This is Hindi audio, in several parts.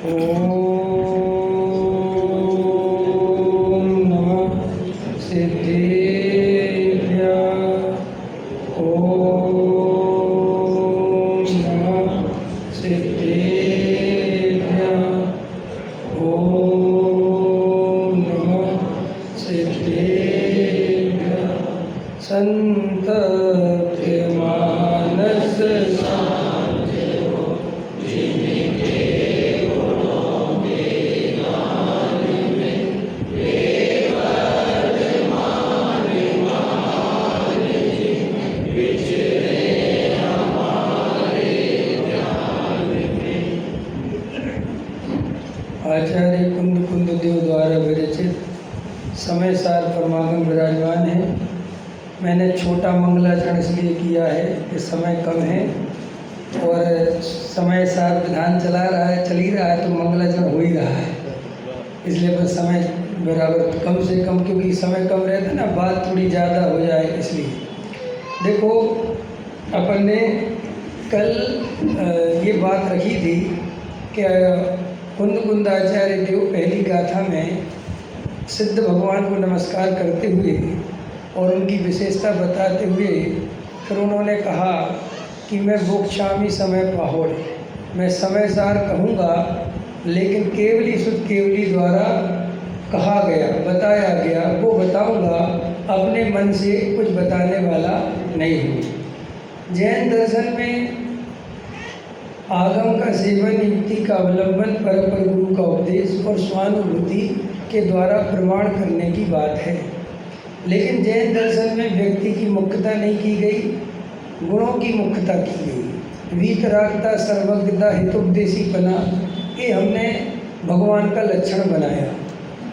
ओम नमः सिद्धेभ्यः। ओम नमः सिद्धेभ्यः। ओम नमः सिद्धेभ्यः। संतप्यमानस आचार्य कुंद कुंद देव द्वारा विरचित समय सार परमागम विराजमान है। मैंने छोटा मंगलाचरण इसलिए किया है कि समय कम है और समय सार विधान चल ही रहा है, तो मंगलाचरण हो ही रहा है, इसलिए बस समय बराबर कम से कम, क्योंकि समय कम रहता है ना, बात थोड़ी ज़्यादा हो जाए इसलिए। देखो, अपन ने कल ये बात रखी थी कि कुंद कुंदाचार्य देव पहली गाथा में सिद्ध भगवान को नमस्कार करते हुए और उनकी विशेषता बताते हुए फिर उन्होंने कहा कि मैं बोक्षामी समय पाहोड़, मैं समय सार कहूँगा, लेकिन केवली शुद्ध केवली द्वारा कहा गया बताया गया वो बताऊँगा, अपने मन से कुछ बताने वाला नहीं हूँ। जैन दर्शन में आगम का सेवन, युक्ति का अवलंबन, परपर गुरु का उपदेश और स्वानुभूति के द्वारा प्रमाण करने की बात है। लेकिन जैन दर्शन में व्यक्ति की मुख्यता नहीं की गई, गुणों की मुख्यता की गई। वीतरागता, सर्वज्ञता, हितोपदेशीपना, ये हमने भगवान का लक्षण बनाया।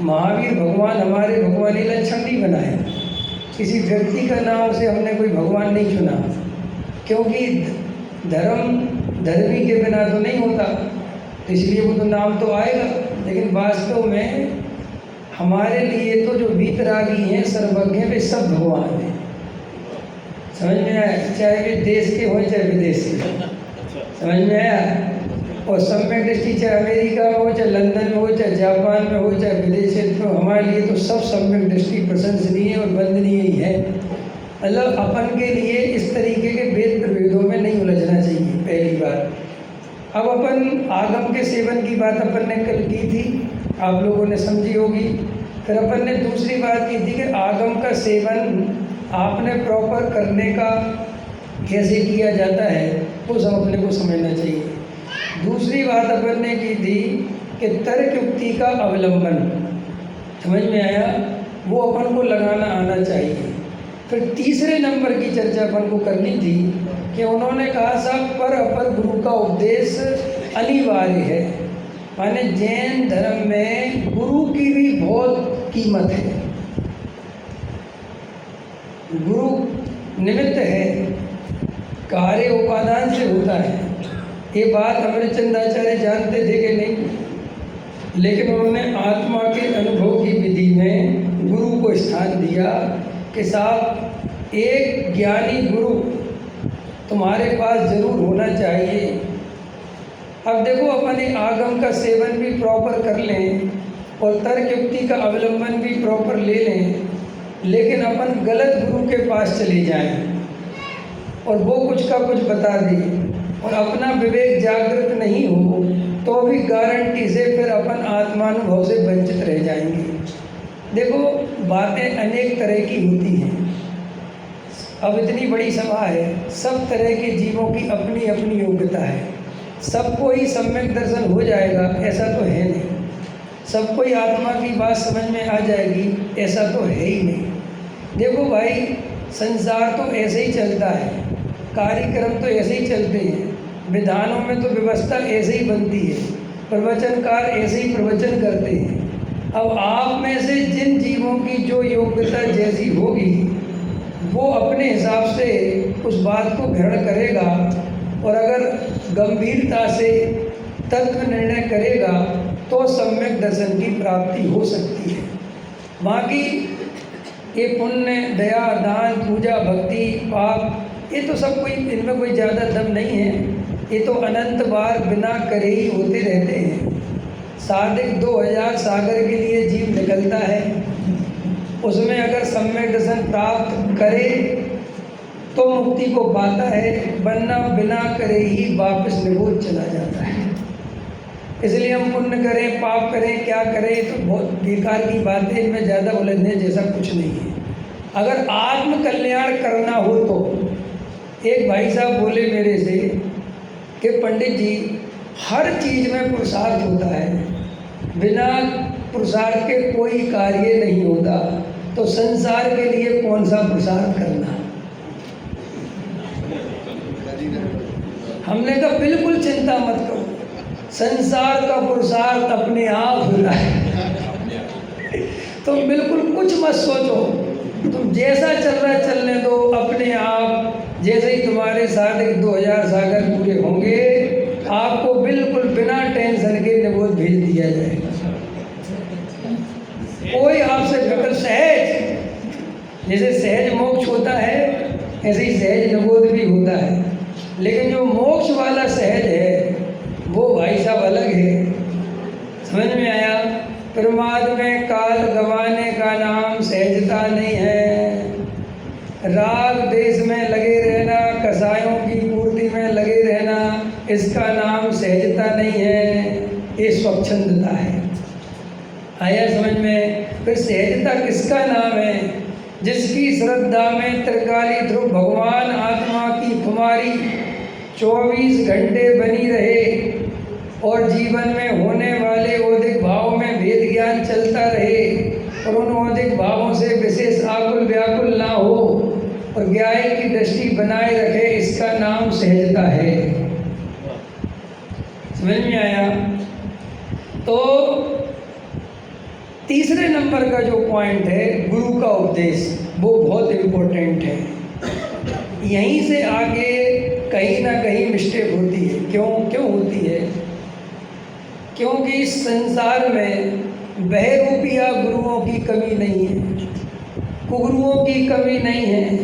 महावीर भगवान हमारे भगवानी लक्षण नहीं बनाया। किसी व्यक्ति का नाम से हमने कोई भगवान नहीं चुना, क्योंकि धर्म धर्मी के बिना तो नहीं होता, इसलिए वो तो नाम तो आएगा। लेकिन वास्तव में हमारे लिए तो जो वीतरागी हैं, सर्वज्ञ हैं, वे सब भगवान हैं। समझ में आया? चाहे वे देश के हों चाहे विदेश के, समझ में आया? और सम्यक दृष्टि चाहे अमेरिका में हो, चाहे लंदन में हो, चाहे जापान में हो, चाहे विदेश क्षेत्र में, हमारे लिए तो सब सम्यक दृष्टि प्रशंसनीय और वंदनीय ही है। मतलब अपन के लिए इस तरीके के भेद प्रभेदों में नहीं उलझना चाहिए, पहली बात। अब अपन आगम के सेवन की बात अपन ने कल की थी, आप लोगों ने समझी होगी। फिर अपन ने दूसरी बात की थी कि आगम का सेवन आपने प्रॉपर करने का कैसे किया जाता है, वो सब अपने को समझना चाहिए। दूसरी बात अपन ने की थी कि तर्क युक्ति का अवलंबन, समझ में आया, वो अपन को लगाना आना चाहिए। फिर तीसरे नंबर की चर्चा अपन को करनी थी कि उन्होंने कहा साहब पर अपर गुरु का उपदेश अनिवार्य है। माने जैन धर्म में गुरु की भी बहुत कीमत है, गुरु निमित्त है, कार्य उपादान से होता है। ये बात अमृतचंद्राचार्य जानते थे कि नहीं, लेकिन उन्होंने आत्मा के अनुभव की विधि में गुरु को स्थान दिया कि साहब एक ज्ञानी गुरु तुम्हारे पास जरूर होना चाहिए। अब देखो, अपन आगम का सेवन भी प्रॉपर कर लें और तर्क युक्ति का अवलंबन भी प्रॉपर ले लें, लेकिन अपन गलत गुरु के पास चले जाएं और वो कुछ का कुछ बता दे और अपना विवेक जागृत नहीं हो, तो भी गारंटी से फिर अपन आत्मानुभव से वंचित रह जाएंगे। देखो, बातें अनेक तरह की होती हैं। अब इतनी बड़ी सभा है, सब तरह के जीवों की अपनी अपनी योग्यता है। सबको ही सम्यक दर्शन हो जाएगा ऐसा तो है नहीं, सबको ही आत्मा की बात समझ में आ जाएगी ऐसा तो है ही नहीं। देखो भाई, संसार तो ऐसे ही चलता है, कार्यक्रम तो ऐसे ही चलते हैं, विधानों में तो व्यवस्था ऐसे ही बनती है, प्रवचनकार ऐसे ही प्रवचन करते हैं। अब आप में से जिन जीवों की जो योग्यता जैसी होगी, वो अपने हिसाब से उस बात को ग्रहण करेगा और अगर गंभीरता से तत्व निर्णय करेगा तो सम्यक दर्शन की प्राप्ति हो सकती है। बाकी ये पुण्य, दया, दान, पूजा, भक्ति, पाप, ये तो सब कोई, इनमें कोई ज़्यादा दम नहीं है। ये तो अनंत बार बिना करे ही होते रहते हैं। सादिक 2000 सागर के लिए जीव निकलता है, उसमें अगर सम्यक दर्शन प्राप्त करे तो मुक्ति को पाता है, वरना बिना करे ही वापस निबोध चला जाता है। इसलिए हम पुण्य करें पाप करें क्या करें तो बहुत बेकार की बातें, इनमें ज़्यादा उलझने जैसा कुछ नहीं है। अगर आत्म कल्याण करना हो तो एक भाई साहब बोले मेरे से कि पंडित जी हर चीज़ में पुरुषार्थ होता है, बिना पुरुषार्थ के कोई कार्य नहीं होता, तो संसार के लिए कौन सा पुरुषार्थ करना। हमने कहा बिल्कुल चिंता मत करो, संसार का पुरुषार्थ अपने आप हो रहा है। तुम बिल्कुल कुछ मत सोचो, तुम जैसा चल रहा है चलने दो, अपने आप जैसे ही तुम्हारे सादिक 2000 सागर पूरे होंगे आपको बिल्कुल बिना टेंशन के निबोध भेज दिया जाएगा। कोई आपसे बिल्कुल सहज, जैसे सहज मोक्ष होता है ऐसे ही सहज निबोध भी होता है, लेकिन जो मोक्ष वाला सहज है वो भाई साहब अलग है। समझ में आया? प्रमाद में काल गंवाने का नाम सहजता नहीं है। राग देश में लगे रहना, कसायों की पूर्ति में लगे रहना, इसका नाम सहजता नहीं है, ये स्वच्छंदता है। आया समझ में? फिर सहजता किसका नाम है? जिसकी श्रद्धा में त्रिकाली ध्रुव भगवान आत्मा की कुमारी 24 घंटे बनी रहे और जीवन में होने वाले औदिक भाव में भेद ज्ञान चलता रहे और उन औदिक भावों से विशेष आकुल व्याकुल ना हो और ज्ञान की दृष्टि बनाए रखे, इसका नाम सहजता है। समझ में आया? तो तीसरे नंबर का जो पॉइंट है गुरु का उपदेश, वो बहुत इम्पोर्टेंट है। यहीं से आगे कहीं ना कहीं मिस्टेक होती है। क्यों होती है? क्योंकि इस संसार में बहरूपिया गुरुओं की कमी नहीं है, कुगुरुओं की कमी नहीं है,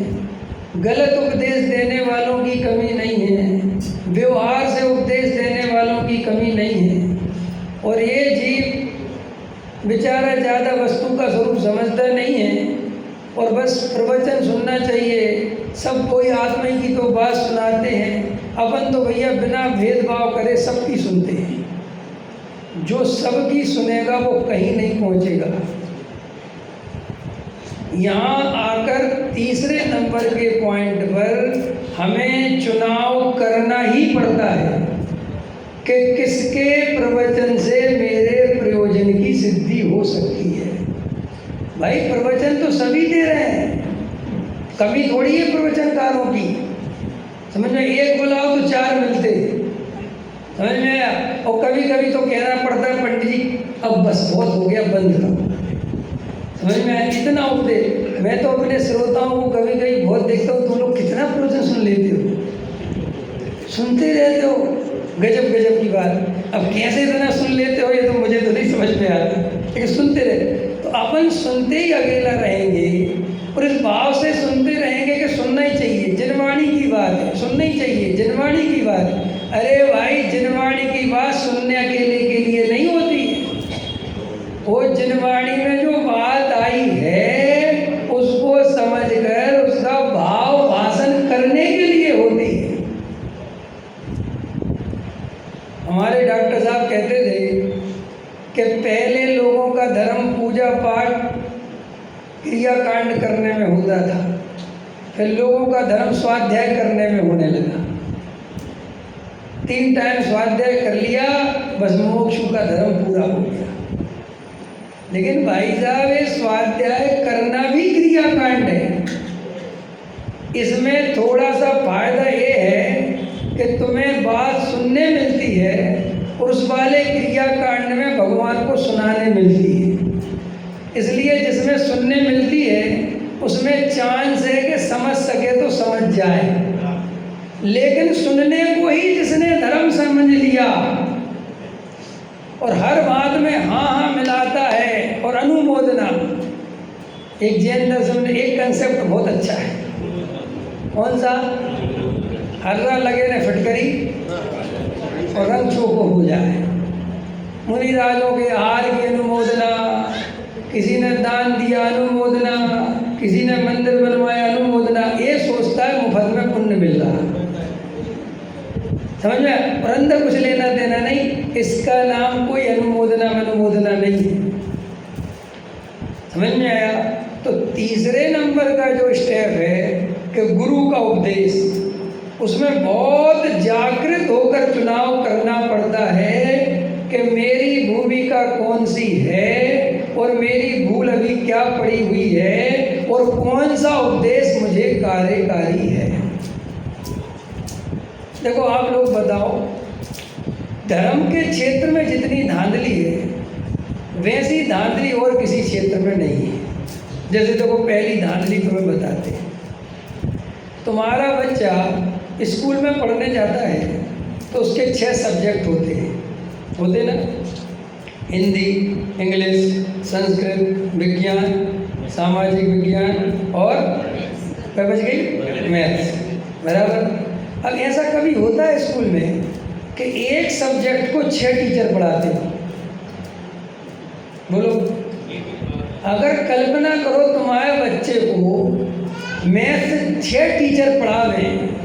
गलत उपदेश देने वालों की कमी नहीं है, व्यवहार से उपदेश देने वालों की कमी नहीं है। और ये जीव बेचारा ज़्यादा वस्तु का स्वरूप समझता नहीं है और बस प्रवचन सुनना चाहिए, सब कोई आत्मा की तो बात सुनाते हैं, अपन तो भैया बिना भेदभाव करे सबकी सुनते हैं। जो सबकी सुनेगा वो कहीं नहीं पहुंचेगा। यहाँ आकर तीसरे नंबर के पॉइंट पर हमें चुनाव करना ही पड़ता है कि किसके प्रवचन से मेरे प्रयोजन की सिद्धि हो सकती है। भाई प्रवचन तो सभी दे रहे हैं, कमी थोड़ी है प्रवचनकारों की। समझ में? एक बुलाओ तो 4 मिलते, समझ में आया? और कभी कभी तो कहना पड़ता है पंडित जी अब बस बहुत हो गया, बंद करो। समझ में आया? इतना उपदेश। मैं तो अपने श्रोताओं को कभी कभी बहुत देखता हूँ, तुम लोग कितना प्रवचन सुन लेते हो, सुनते रहते हो, गजब गजब की बात। अब कैसे इतना सुन लेते हो ये तो मुझे तो नहीं समझ में आता, लेकिन सुनते रहे तो अपन सुनते ही अकेला रहेंगे और इस भाव से सुनते रहेंगे कि सुनना ही चाहिए, जिनवाणी की बात है, सुनना ही चाहिए, जिनवाणी की बात है। अरे भाई जिनवाणी की बात सुनने अकेले के लिए नहीं होती है, वो जिनवाणी में जो बात आई है उसको समझकर उसका भाव भाषण करने के लिए होती है। हमारे डॉक्टर साहब कहते थे कि पहले लोगों का धर्म पूजा पाठ क्रियाकांड करने में होता था, फिर लोगों का धर्म स्वाध्याय करने में होने लगा। 3 टाइम स्वाध्याय कर लिया, बस मोक्ष का धर्म पूरा हो गया। लेकिन भाई साहब ये स्वाध्याय करना भी क्रियाकांड है। इसमें थोड़ा सा फायदा ये है कि तुम्हें बात सुनने मिलती है और उस वाले क्रियाकांड में भगवान को सुनाने मिलती है। इसलिए जिसमें सुनने मिलती है उसमें चांस है कि समझ सके तो समझ जाए, लेकिन सुनने को ही जिसने धर्म समझ लिया और हर बात में हाँ हाँ मिलाता है और अनुमोदना। एक जैन दर्शन में एक कंसेप्ट बहुत अच्छा है, कौन सा? हर्रा लगे न फटकरी और रंग चोको हो जाए। मुनिराजों के आहार की अनुमोदना, किसी ने दान दिया अनुमोदना, किसी ने मंदिर बनवाया अनुमोदना। ये सोचता है मुफ्त में पुण्य मिल रहा, समझ में, और अंदर कुछ लेना देना नहीं। इसका नाम कोई अनुमोदना नहीं है। समझ में आया? तो तीसरे नंबर का जो स्टेप है कि गुरु का उपदेश, उसमें बहुत जागृत होकर चुनाव करना पड़ता है कि मेरी भूमिका कौन सी है और मेरी भूल अभी क्या पड़ी हुई है और कौन सा उपदेश मुझे कार्यकारी है। देखो आप लोग बताओ, धर्म के क्षेत्र में जितनी धांधली है वैसी धांधली और किसी क्षेत्र में नहीं है। जैसे देखो पहली धांधली तुम्हें बताते हैं, तुम्हारा बच्चा स्कूल में पढ़ने जाता है तो उसके 6 सब्जेक्ट होते ना, हिंदी, इंग्लिश, संस्कृत, विज्ञान, सामाजिक विज्ञान और क्या बच गई, मैथ्स, बराबर। अब ऐसा कभी होता है स्कूल में कि एक सब्जेक्ट को 6 टीचर पढ़ाते हो? बोलो, अगर कल्पना करो तुम्हारे बच्चे को मैथ 6 टीचर पढ़ा दें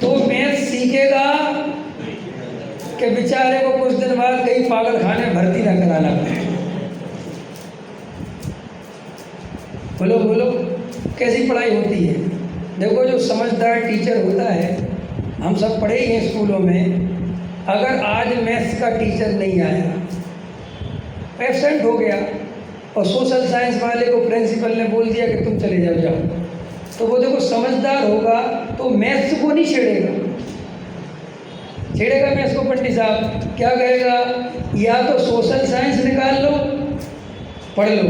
तो मैथ सीखेगा कि बेचारे को कुछ दिन बाद कहीं पागल खाने भर्ती ना कराना पड़े? बोलो कैसी पढ़ाई होती है? देखो जो समझदार टीचर होता है, हम सब पढ़े ही हैं स्कूलों में, अगर आज मैथ्स का टीचर नहीं आया, एब्सेंट हो गया और सोशल साइंस वाले को प्रिंसिपल ने बोल दिया कि तुम चले जाओ, तो वो देखो समझदार होगा तो मैथ्स को नहीं छेड़ेगा मैथ्स को। पंडित साहब क्या कहेगा, या तो सोशल साइंस निकाल लो, पढ़ लो।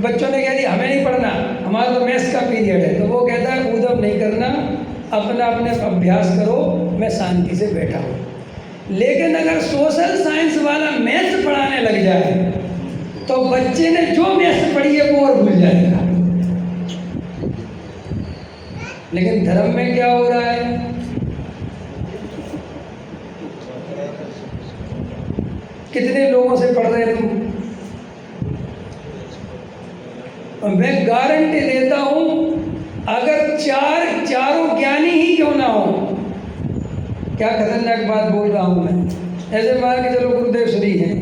बच्चों ने कह दिया हमें नहीं पढ़ना, हमारा तो मैथ्स का पीरियड है, तो वो कहता है उधम नहीं करना, अपना अपने अभ्यास करो, मैं शांति से बैठा हूँ। लेकिन अगर सोशल साइंस वाला मैथ्स पढ़ाने लग जाए तो बच्चे ने जो मैथ्स पढ़ी है वो और भूल जाएगा। लेकिन धर्म में क्या हो रहा है, कितने लोगों से पढ़ रहे तुम? मैं गारंटी देता हूं, अगर चारों ज्ञानी ही क्यों ना हो, क्या खतरनाक बात बोल रहा हूं मैं। ऐसे मान के चलो गुरुदेव श्री हैं,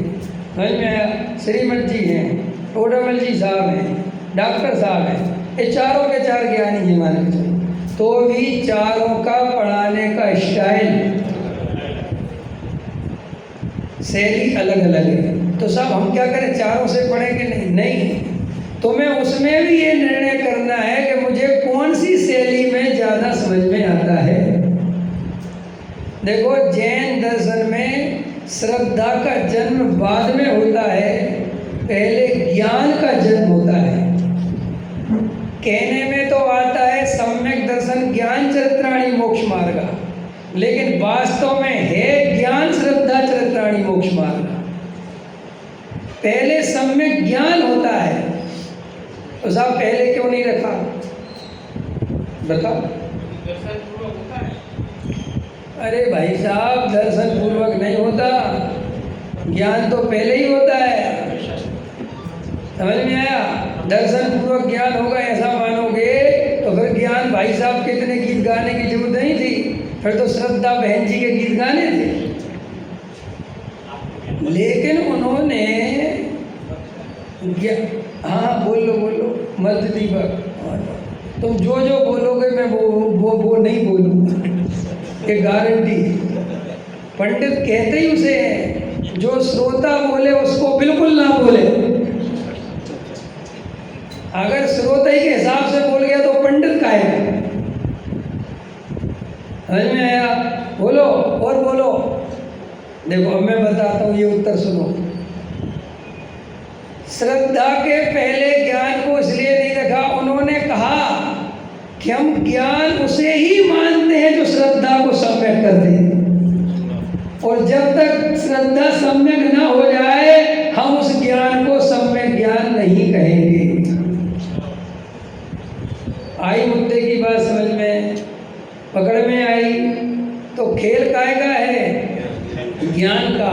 समझ में आया, श्रीमत जी हैं, टोडामल जी साहब हैं, डॉक्टर साहब हैं, ये चारों के 4 ज्ञानी हैं मान के चलो, तो भी चारों का पढ़ाने का स्टाइल, शैली अलग अलग है। तो सब हम क्या करें, चारों से पढ़ेंगे? नहीं, तुम्हें उसमें भी ये निर्णय करना है कि मुझे कौन सी शैली में ज़्यादा समझ में आता है। देखो जैन दर्शन में श्रद्धा का जन्म बाद में होता है, पहले ज्ञान का जन्म होता है। कहने में तो आता है सम्यक दर्शन ज्ञान चरित्राणि मोक्ष मार्ग, लेकिन वास्तव में है ज्ञान श्रद्धा चरित्राणि मोक्ष मार्ग। पहले सम्यक ज्ञान होता है, तो साहब पहले क्यों नहीं रखा, बताओ? अरे भाई साहब, दर्शन पूर्वक नहीं होता, ज्ञान तो पहले ही होता है। समझ में आया? दर्शन पूर्वक ज्ञान होगा ऐसा मानोगे तो फिर ज्ञान भाई साहब के इतने गीत गाने की जरूरत नहीं थी, फिर तो श्रद्धा बहन जी के गीत गाने थे। लेकिन उन्होंने हाँ बोलो मत दीपक, तुम जो बोलोगे मैं वो नहीं बोलूँगा, ये गारंटी। पंडित कहते ही उसे है, जो श्रोता बोले उसको बिल्कुल ना बोले। अगर श्रोता ही के हिसाब से बोल गया तो पंडित का है। समझ में आया? बोलो और बोलो। देखो अब मैं बताता हूँ, ये उत्तर सुनो। श्रद्धा के पहले ज्ञान को इसलिए नहीं रखा, उन्होंने कहा कि हम ज्ञान उसे ही मानते हैं जो श्रद्धा को सम्यक कर दे, और जब तक श्रद्धा सम्यक ना हो जाए हम उस ज्ञान को सम्यक ज्ञान नहीं कहेंगे। आई मुद्दे की बात समझ में, पकड़ में आई? तो खेल काय का है? ज्ञान का।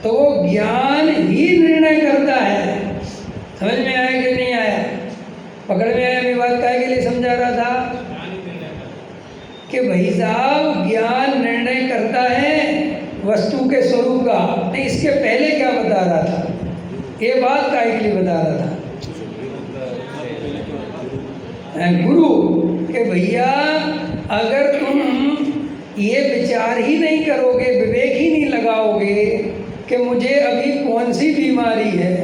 तो वो ज्ञान ही निर्णय करता है। समझ में आया कि नहीं आया? पकड़ में आया? मैं बात काहे के लिए समझा रहा था कि भाई साहब ज्ञान निर्णय करता है वस्तु के स्वरूप का। नहीं, इसके पहले क्या बता रहा था? ये बात काहे के लिए बता रहा था? गुरु के भैया अगर तुम ये विचार ही नहीं करोगे, विवेक ही नहीं लगाओगे कि मुझे अभी कौन सी बीमारी है,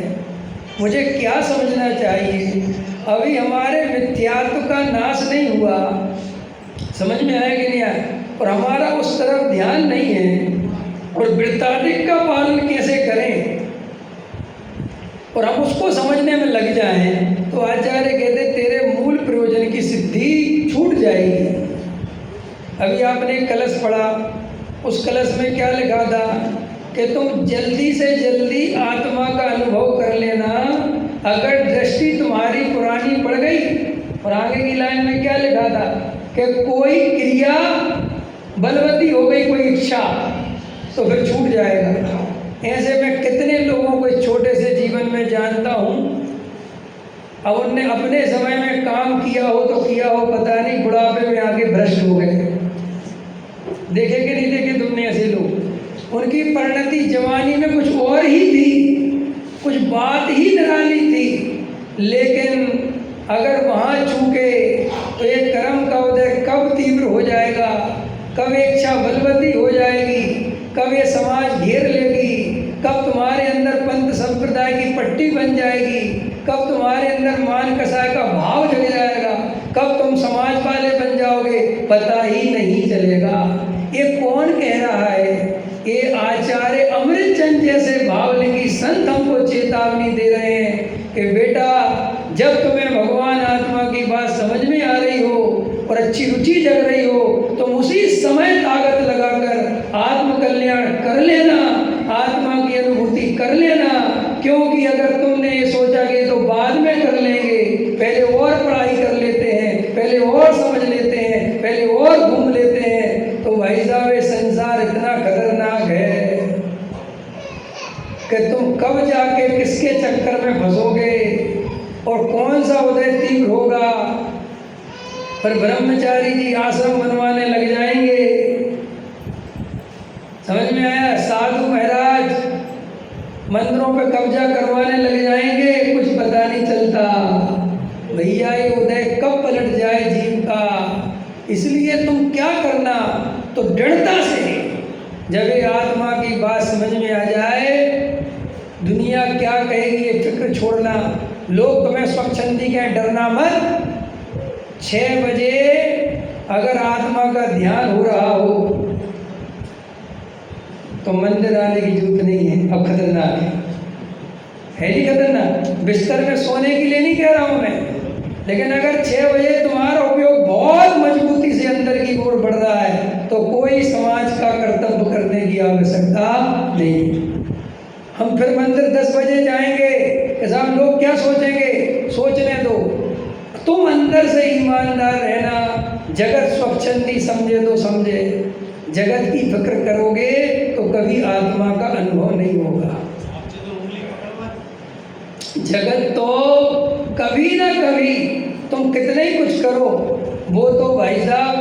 मुझे क्या समझना चाहिए, अभी हमारे मिथ्यात्व का नाश नहीं हुआ, समझ में आया कि नहीं आया, और हमारा उस तरफ ध्यान नहीं है, और वृत्ताधिक का पालन कैसे करें और हम उसको समझने में लग जाएं, तो आचार्य कहते तेरे मूल प्रयोजन की सिद्धि छूट जाएगी। अभी आपने कलश पढ़ा, उस कलश में क्या लिखा था कि तुम जल्दी से जल्दी आत्मा का अनुभव कर लेना। अगर दृष्टि तुम्हारी पुरानी पड़ गई, और आगे की लाइन में क्या लिखा था कि कोई क्रिया बलवती हो गई, कोई इच्छा, तो फिर छूट जाएगा। ऐसे मैं कितने लोगों को इस छोटे से जीवन में जानता हूँ, अब उनने अपने समय में काम किया हो तो किया हो, पता नहीं बुढ़ापे में आके भ्रष्ट हो गए। देखे कि नहीं देखे तुमने ऐसे लोग? उनकी परिणति जवानी में कुछ और ही थी, कुछ बात ही निराली थी, लेकिन अगर वहाँ चूके तो ये कर्म का उदय कब तीव्र हो जाएगा, कब इच्छा बलवती हो जाएगी, कब ये समाज घेर लेगी, कब तुम्हारे अंदर पंथ संप्रदाय की पट्टी बन जाएगी, कब तुम्हारे अंदर मान कसाय का भाव जग जाएगा, कब तुम समाज वाले बन जाओगे, पता ही नहीं चलेगा। ये कौन कह रहा है? ये आचार्य अमृतचंद जैसे भावलिंगी संत हमको चेतावनी दे रहे हैं कि बेटा, जब तुम्हें भगवान आत्मा की बात समझ में आ रही हो और अच्छी रुचि जग रही हो, तुम उसी समय ताकत लगाकर आत्म कल्याण कर लेना, आत्मा की अनुभूति कर लेना। क्योंकि अगर तुमने ये सोचा कि तो बाद में कर लेंगे, पहले और पढ़ाई कर लेते हैं, पहले और समझ लेते हैं, पहले और घूम लेते हैं, तो भाई साहब ये संसार इतना खतरनाक है कि तुम कब जाके किसके चक्कर में फंसोगे और कौन सा उदय तीव्र होगा। पर ब्रह्मचारी जी आश्रम बनवाने लग जाएंगे, समझ में आया? साधु महाराज मंदिरों पे कब्जा करवाने लग जाएंगे, कुछ पता नहीं चलता भैया ये उदय कब पलट जाए जीव का। इसलिए तुम क्या करना, तो दृढ़ता से जब ये आत्मा की बात समझ में आ जाए, दुनिया क्या कहेगी ये फिक्र छोड़ना। लोग तुम्हें स्वच्छंदी कहें, डरना मत। 6 बजे अगर आत्मा का ध्यान हो रहा हो तो मंदिर आने की जरूरत नहीं है। अब खतरनाक है नहीं खतरनाक? बिस्तर में सोने के लिए नहीं कह रहा हूँ मैं, लेकिन अगर 6 बजे तुम्हारा उपयोग बहुत मजबूती से अंदर की ओर बढ़ रहा है तो कोई समाज का कर्तव्य करने की आवश्यकता नहीं। हम फिर मंदिर 10 बजे जाएंगे कि साहब लोग क्या सोचेंगे, सोचने दो। तुम अंदर से ईमानदार रहना। जगत स्वच्छंदी समझे तो समझे, जगत की फिक्र करोगे तो कभी आत्मा का अनुभव नहीं होगा। जगत तो कभी ना कभी, तुम कितने ही कुछ करो, वो तो भाई साहब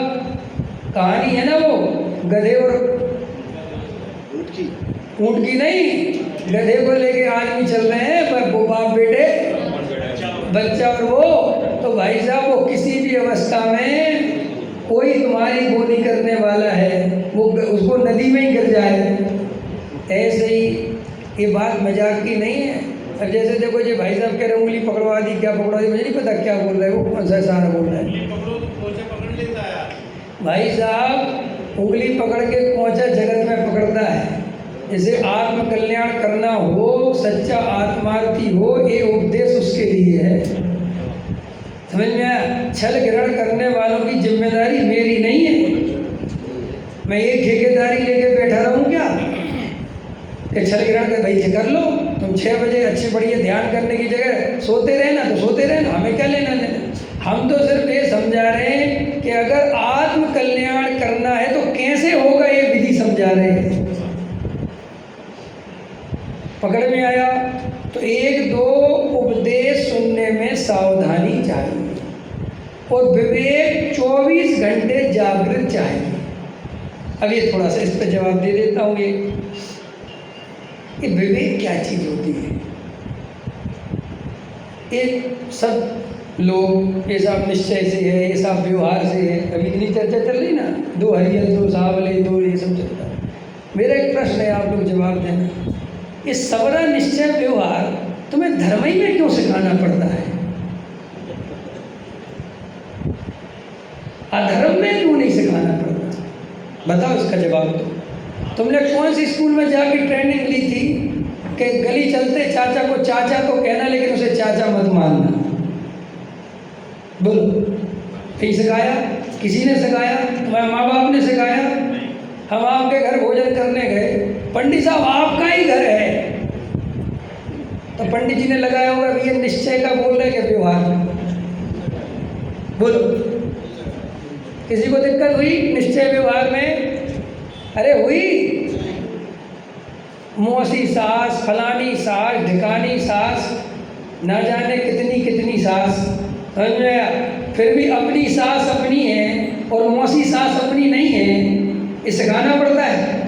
कहानी है ना, वो गधे और ऊंट की नहीं, गधे को लेके आदमी चल रहे हैं, पर वो बाप बेटे बच्चा और वो तो भाई साहब वो किसी भी अवस्था में कोई तुम्हारी गोली करने वाला है, वो उसको नदी में ही गिर जाए। ऐसे ही ये बात मजाक की नहीं है। अब जैसे देखो जी भाई साहब कह रहे उंगली पकड़वा दी, क्या पकड़वा दी मुझे नहीं पता क्या बोल रहा है, वो कौन सा इशारा बोल रहा है। भाई साहब उंगली पकड़ के कोंचा जगत में पकड़ता है। जैसे आत्म कल्याण करना हो, सच्चा आत्मार्थी हो, ये उपदेश उसके लिए है। समझ में आया? छल ग्रहण करने वालों की जिम्मेदारी मेरी नहीं है। मैं ये ठेकेदारी लेके बैठा रहूं क्या कि छल ग्रहण कर भाई कर लो, तुम 6 बजे अच्छे बढ़िया ध्यान करने की जगह सोते रहना तो सोते रहना, हमें क्या लेना देना। हम तो सिर्फ ये समझा रहे हैं कि अगर आत्म कल्याण करना है तो कैसे होगा, ये विधि समझा रहे हैं। चाहेगी। अब ये थोड़ा सा इस पर जवाब दे देता हूँ। ये विवेक क्या चीज़ होती है? एक सब लोग ये सब निश्चय से है, ये सब व्यवहार से है। अभी इतनी चर्चा चल रही ना, दो हरियल, दो सावले, दो ये सब चलता है। मेरा एक प्रश्न है, आप लोग जवाब देना। ये सबरा निश्चय व्यवहार तुम्हें धर्म ही में क्यों सिखाना पड़ता है? अधर्म में क्यों नहीं सिखाना पड़ता? बताओ इसका जवाब दो। तुमने कौन सी स्कूल में जाके ट्रेनिंग ली थी कि गली चलते चाचा को चाचा तो कहना, लेकिन उसे चाचा मत मानना? बोलो, कहीं सिखाया? किसी ने सिखाया? तुम्हारे माँ बाप ने सिखाया? हम आपके घर भोजन करने गए, पंडित साहब आपका ही घर है, तो पंडित जी ने लगाया होगा ये निश्चय का बोल रहे क्या व्यवहार? बोलो, किसी को दिक्कत हुई निश्चय व्यवहार में? अरे हुई। मौसी सास, फलानी सास, ढिकानी सास, ना जाने कितनी कितनी सास, समझ में आया? फिर भी अपनी सास अपनी है और मौसी सास अपनी नहीं है, ये सिखाना पड़ता है।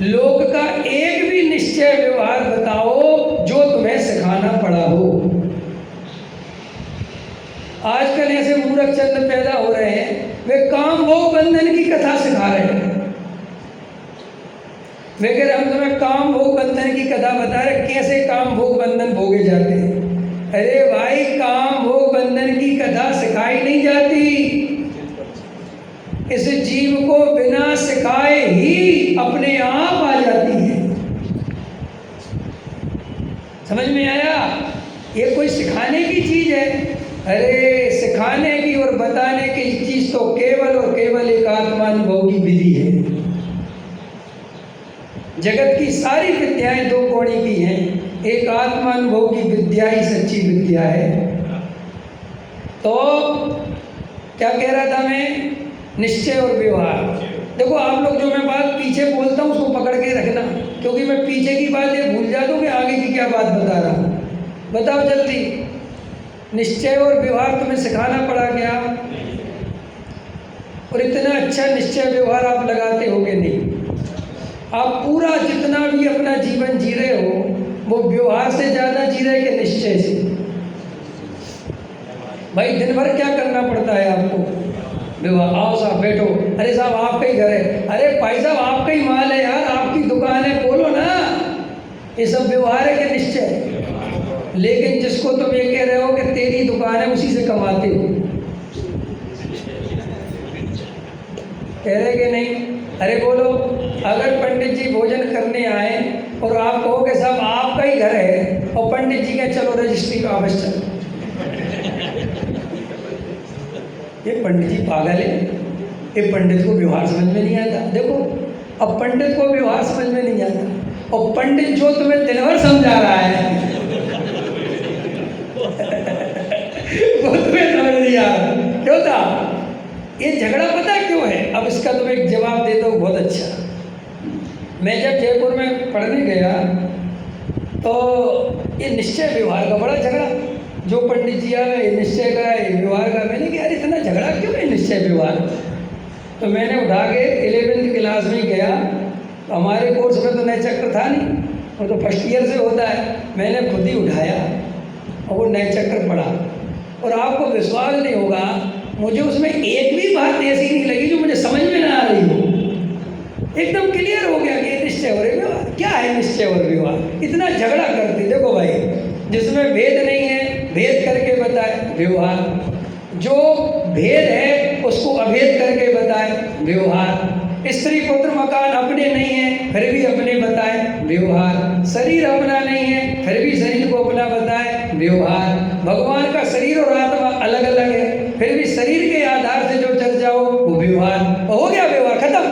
लोक का एक भी निश्चय व्यवहार बताओ जो तुम्हें सिखाना पड़ा हो। आजकल ऐसे मूर्ख चंद पैदा हो रहे हैं, वे काम भोग बंधन की कथा सिखा रहे हैं। वे कह रहे हम तुम्हें काम भोग बंधन की कथा बता रहे, कैसे काम भोग बंधन भोगे जाते हैं। अरे भाई, काम भोग बंधन की कथा सिखाई नहीं जाती। इस जीव को बिना सिखाए ही अपने आप आ जाती है। समझ में आया? ये कोई सिखाने की चीज है? अरे सिखाने की और बताने की चीज तो केवल और केवल एक आत्मानुभव की विधि है। जगत की सारी विद्याएं दो कोणी की हैं, एक आत्मानुभव की विद्या ही सच्ची विद्या है। तो क्या कह रहा था मैं? निश्चय और व्यवहार। देखो, आप लोग जो मैं बात पीछे बोलता हूँ उसको पकड़ के रखना, क्योंकि मैं पीछे की बात ये भूल जाता हूँ कि आगे की क्या बात बता रहा हूँ। बताओ जल्दी, निश्चय और व्यवहार तुम्हें सिखाना पड़ा क्या? और इतना अच्छा निश्चय व्यवहार आप लगाते होगे नहीं। आप पूरा जितना भी अपना जीवन जी रहे हो वो व्यवहार से ज़्यादा जी रहे कि निश्चय से? भाई दिन भर क्या करना पड़ता है आपको? व्यवहार। आओ साहब बैठो, अरे साहब आपका ही घर है, अरे भाई साहब आपका ही माल है यार, आपकी दुकान है, बोलो ना। ये सब व्यवहार है कि निश्चय? लेकिन जिसको तुम ये कह रहे हो कि तेरी दुकान है, उसी से कमाते हो, कह रहे कि नहीं? अरे बोलो, अगर पंडित जी भोजन करने आए और आप कहो कि साहब आपका ही घर है, और पंडित जी कहें चलो रजिस्ट्री का वापस चलो, ये पंडित जी पागल है। ये पंडित को व्यवहार समझ में नहीं आता। देखो, अब पंडित को व्यवहार समझ में नहीं आता, और पंडित जो तुम्हें दिन भर समझा रहा है वो तुम्हें समझ नहीं आ रहा। क्यों था ये झगड़ा? पता क्यों है? अब इसका तुम्हें एक जवाब देता हूँ बहुत अच्छा। मैं जब जयपुर में पढ़ने गया तो ये निश्चय व्यवहार का बड़ा झगड़ा, जो पंडित जी आ गए निश्चय का है, व्यवहार का। मैंने कहा यार इतना झगड़ा क्यों है निश्चय व्यवहार? तो मैंने उठा के 11वीं क्लास में गया, तो हमारे कोर्स में तो नए चक्र था नहीं, वो तो फर्स्ट ईयर से होता है। मैंने खुद ही उठाया और वो नए चक्र पढ़ा, और आपको विश्वास नहीं होगा, मुझे उसमें एक भी बात ऐसी नहीं लगी जो मुझे समझ में ना आ रही हो। एकदम क्लियर हो गया कि ये निश्चय और व्यवहार क्या है। निश्चय और व्यवहार इतना झगड़ा करते। देखो भाई, जिसमें भेद नहीं है भेद करके बताए व्यवहार, जो भेद है उसको अभेद करके बताए व्यवहार, स्त्री पुत्र मकान अपने नहीं है फिर भी अपने बताए व्यवहार, शरीर अपना नहीं है फिर भी शरीर को अपना बताए व्यवहार, भगवान का शरीर और आत्मा अलग अलग है फिर भी शरीर के आधार से जो चर्चा हो वो व्यवहार। हो गया व्यवहार खत्म।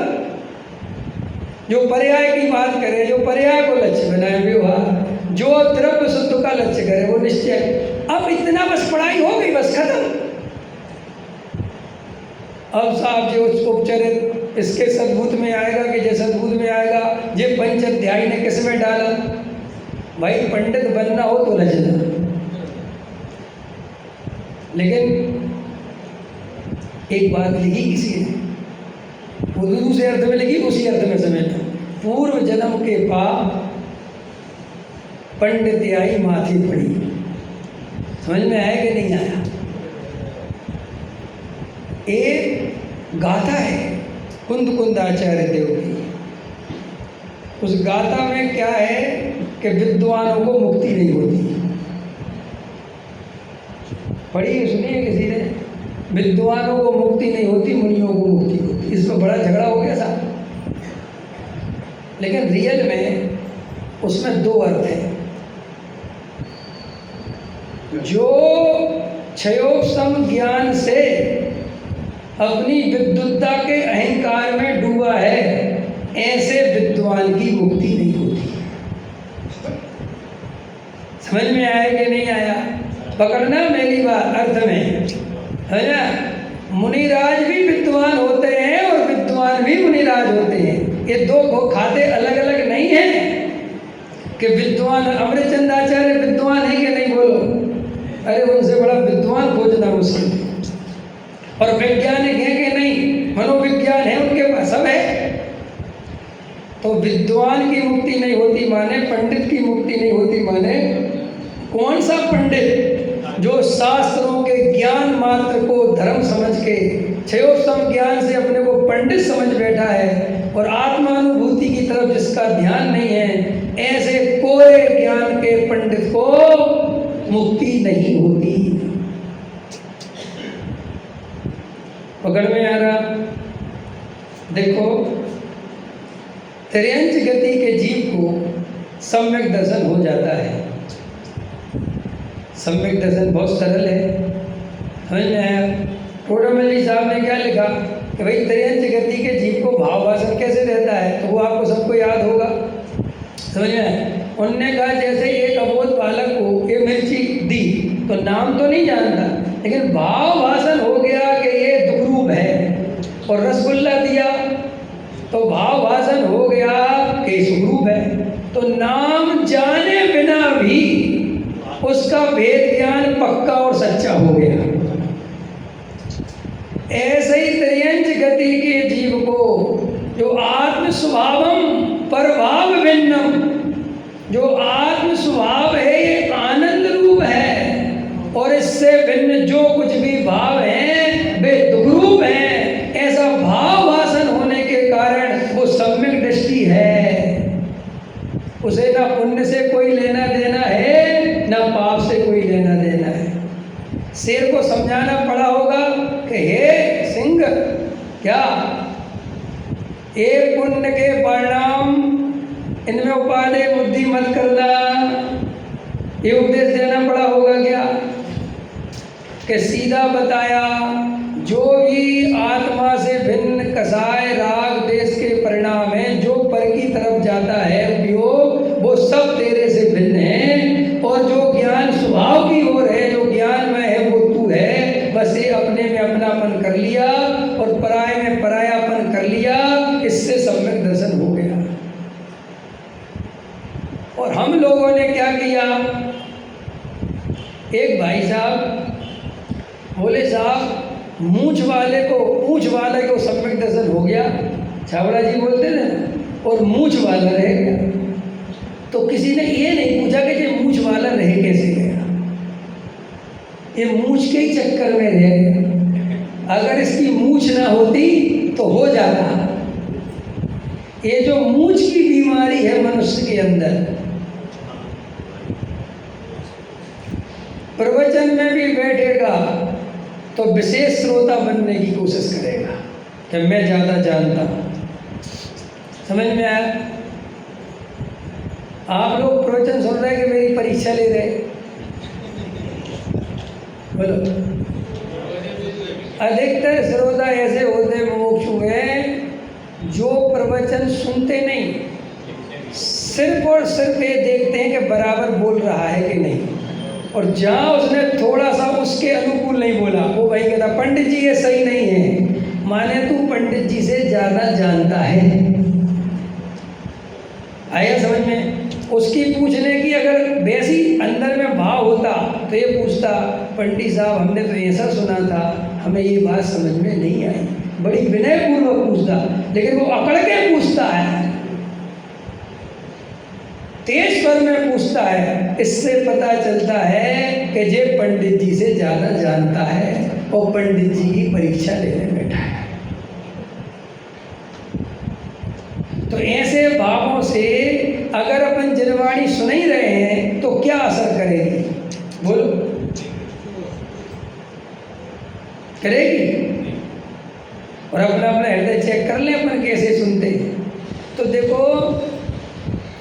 जो पर्याय की बात करे, जो पर्याय को लक्ष्य बनाए व्यवहार, जो द्रव्य शुद्ध का लक्ष्य करे वो निश्चय। अब इतना बस पढ़ाई हो गई, बस खत्म। अब साहब जो उपचरित इसके सद्भूत में आएगा कि जैसे सद्भूत में आएगा, ये पंच अध्याय ने किस में डाला? भाई पंडित बनना हो तो रचना, लेकिन एक बात लिखी किसी ने, वो दूसरे अर्थ में लिखी, उसी अर्थ में समझना। पूर्व जन्म के पाप पंडित आई माथे पड़ी। समझ में आया कि नहीं आया? एक गाथा है कुंद आचार्य देव की। उस गाथा में क्या है कि विद्वानों को मुक्ति नहीं होती। पढ़ी सुनिए किसी ने, विद्वानों को मुक्ति नहीं होती, मुनियों को मुक्ति होती। इसमें बड़ा झगड़ा हो गया साहब, लेकिन रियल में उसमें दो अर्थ हैं। जो क्षयोपम ज्ञान से अपनी विद्वत्ता के अहंकार में डूबा है, ऐसे विद्वान की मुक्ति नहीं होती। समझ में आया कि नहीं आया? पकड़ना मेरी बात अर्थ में, है ना? मुनिराज भी विद्वान होते हैं और विद्वान भी मुनिराज होते हैं। ये दो खाते अलग अलग नहीं हैं कि विद्वान अमृतचंद आचार्य विद्वान है कि नहीं, बोलो। अरे उनसे बड़ा विद्वान खोजना मुश्किल है। और वैज्ञानिक है कि नहीं, मनोविज्ञान है उनके पास, सब है। तो विद्वान की मुक्ति नहीं होती माने, पंडित की मुक्ति नहीं होती माने, कौन सा पंडित जो शास्त्रों के ज्ञान मात्र को धर्म समझ के क्षयोपम ज्ञान से अपने को पंडित समझ बैठा है और आत्मानुभूति की तरफ जिसका ध्यान नहीं है, ऐसे कोरे ज्ञान के पंडित को मुक्ति नहीं होती। पकड़ में आ रहा? देखो, त्रियंच गति के जीव को सम्यक दर्शन हो जाता है। सम्यक दर्शन बहुत सरल है, समझ में आया? टोडामल्ली साहब ने क्या लिखा कि भाई त्रियंच गति के जीव को भाव वासन कैसे रहता है, तो वो आपको सबको याद होगा। समझ में आया? उनने कहा जैसे एक अबोध बालक को ये मिर्ची दी तो नाम तो नहीं जानता, लेकिन भाव वासन हो गया कि ये दुखरूप है। और रसगुल्ला दिया तो भाव वासन हो गया कि सुखरूप है। तो नाम जाने बिना भी उसका वेद ज्ञान पक्का और सच्चा हो गया। ऐसे ही त्रियंच गति के जीव को जो आत्म स्वभावम परभाव भिन्नम, जो आत्म स्वभाव है ये आनंद रूप है और इससे भिन्न जो कुछ भी भाव है वे दुखरूप हैं। ऐसा भाव वासन होने के कारण वो सम्यक दृष्टि है। उसे ना पुण्य से कोई लेना देना है, ना पाप से कोई लेना देना है। शेर को समझाना पड़ा होगा कि हे सिंह, क्या ये पुण्य के परिणाम इनमें उपादेय बुद्धि मत करना, ये उपदेश देना पड़ा होगा क्या? कि सीधा बताया, जो भी आत्मा से भिन्न कसाय राग देश के परिणाम है, जो पर की तरफ जाता है उपयोग, वो सब तेरे से भिन्न है। और जो ज्ञान स्वभाव की ओर है, जो ज्ञान में है, वो तू है। बस ये अपने में अपनापन कर लिया और पराय में परायापन कर लिया, इससे सम्यक दर्शन हो गया। और हम लोगों ने क्या किया? एक भाई साहब बोले, साहब मूंछ वाले को सम्यक दर्शन हो गया, छाबड़ा जी बोलते थे ना, और मूंछ वाला रह गया। तो किसी ने ये नहीं पूछा कि ये मूंछ वाला रह कैसे गया, ये मूंछ के ही चक्कर में रह गया। अगर इसकी मूंछ ना होती तो हो जाता। ये जो मूंछ की बीमारी है मनुष्य के अंदर, प्रवचन में भी बैठेगा तो विशेष श्रोता बनने की कोशिश करेगा कि मैं ज़्यादा जानता हूँ। समझ में आया? आप लोग प्रवचन सुन रहे हैं कि मेरी परीक्षा ले रहे? बोलो। अधिकतर श्रोता ऐसे होते मुमुक्षु हैं जो प्रवचन सुनते नहीं, सिर्फ और सिर्फ ये देखते हैं कि बराबर बोल रहा है कि नहीं। और जहाँ उसने थोड़ा सा उसके अनुकूल नहीं बोला, वो भाई कहता पंडित जी ये सही नहीं है, माने तू पंडित जी से ज़्यादा जानता है। आया समझ में? उसकी पूछने की अगर वैसी अंदर में भाव होता तो ये पूछता, पंडित साहब हमने तो ऐसा सुना था, हमें ये बात समझ में नहीं आई। बड़ी विनयपूर्वक पूछता, लेकिन वो अकड़ के पूछता है, तेज स्वर में पूछता है। इससे पता चलता है कि ये पंडित जी से ज़्यादा जानता है और पंडित जी की परीक्षा लेने बैठा है। तो ऐसे भावों से अगर अपन जनवाणी सुन ही रहे हैं तो क्या असर करेगी, बोलो? करेगी? और अपना अपना हृदय चेक कर लें अपन कैसे सुनते हैं। तो देखो,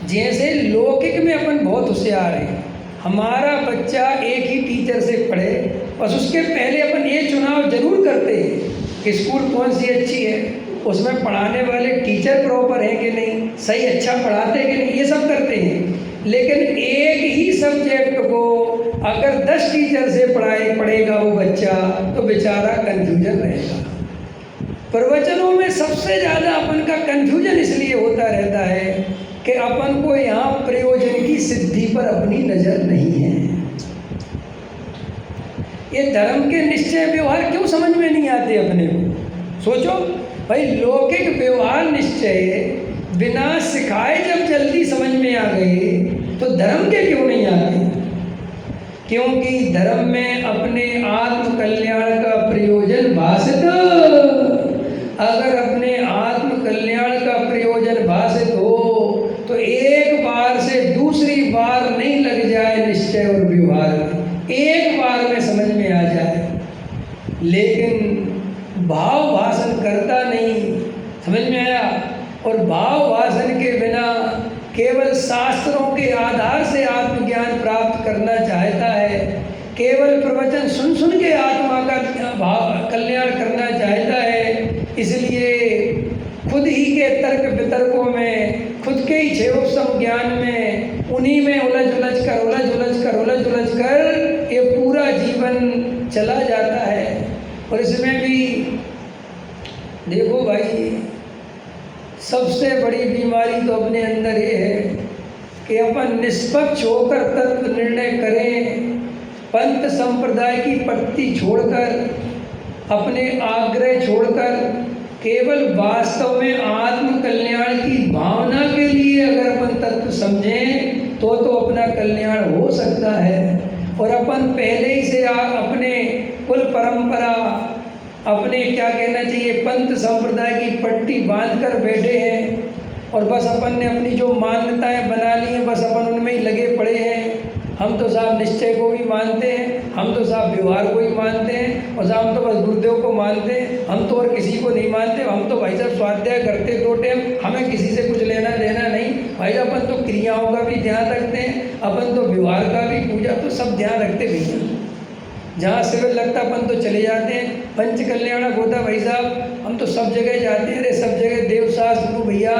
जैसे लौकिक में अपन बहुत होशियार हैं, हमारा बच्चा एक ही टीचर से पढ़े, बस उसके पहले अपन ये चुनाव जरूर करते हैं कि स्कूल कौन सी अच्छी है, उसमें पढ़ाने वाले टीचर प्रॉपर हैं कि नहीं, सही अच्छा पढ़ाते हैं कि नहीं, ये सब करते हैं। लेकिन एक ही सब्जेक्ट को अगर 10 टीचर से पढ़ेगा वो बच्चा, तो बेचारा कन्फ्यूजन रहेगा। प्रवचनों में सबसे ज़्यादा अपन का कन्फ्यूजन इसलिए होता रहता है कि अपन को यहाँ प्रयोजन की सिद्धि पर अपनी नज़र नहीं है। ये धर्म के निश्चय व्यवहार क्यों समझ में नहीं आते अपने को? सोचो भाई, लौकिक व्यवहार निश्चय बिना सिखाए जब जल्दी समझ में आ गए तो धर्म के क्यों नहीं आते? क्योंकि धर्म में अपने आत्म कल्याण का प्रयोजन भाषित, अगर अपने आत्म कल्याण का प्रयोजन भाषित हो तो एक बार से दूसरी बार नहीं लग जाए निश्चय और व्यवहार में, एक बार में समझ में आ जाए। लेकिन भाव भाषण करता नहीं, समझ में आया? और भाव भाषण के बिना केवल शास्त्रों के आधार से आत्मज्ञान प्राप्त करना चाहता है, केवल प्रवचन सुन सुन के आत्मा का भाव कल्याण करना चाहता है। इसलिए खुद ही के तर्क वितर्कों में, खुद के ही क्षेत्रों ज्ञान में, उन्हीं में उलझ उलझ कर ये पूरा जीवन चला जाता है। और इसमें भी देखो भाई, सबसे बड़ी बीमारी तो अपने अंदर ये है कि अपन निष्पक्ष होकर तत्व निर्णय करें, पंथ संप्रदाय की पट्टी छोड़कर, अपने आग्रह छोड़कर, केवल वास्तव में आत्म कल्याण की भावना के लिए अगर अपन तत्व समझें तो अपना कल्याण हो सकता है। और अपन पहले ही से अपने कुल परंपरा, अपने क्या कहना चाहिए पंथ संप्रदाय की पट्टी बांध कर बैठे हैं और बस अपन ने अपनी जो मान्यताएं बना ली हैं, बस अपन उनमें ही लगे पड़े हैं। हम तो साहब निश्चय को भी मानते हैं, हम तो साहब व्यवहार को ही मानते हैं, और साहब हम तो बस गुरुदेव को मानते हैं, हम तो और किसी को नहीं मानते। हम तो भाई साहब स्वाध्याय करते 2 टाइम, हमें किसी से कुछ लेना देना नहीं। भाई साहब अपन तो क्रियाओं का भी ध्यान रखते हैं, अपन तो व्यवहार का भी, पूजा तो सब ध्यान रखते भैया। जहाँ शिविर लगता अपन तो चले जाते हैं, पंच कल्याणक होता भाई साहब हम तो सब जगह जाते हैं। अरे सब जगह देव शास्त्र भैया,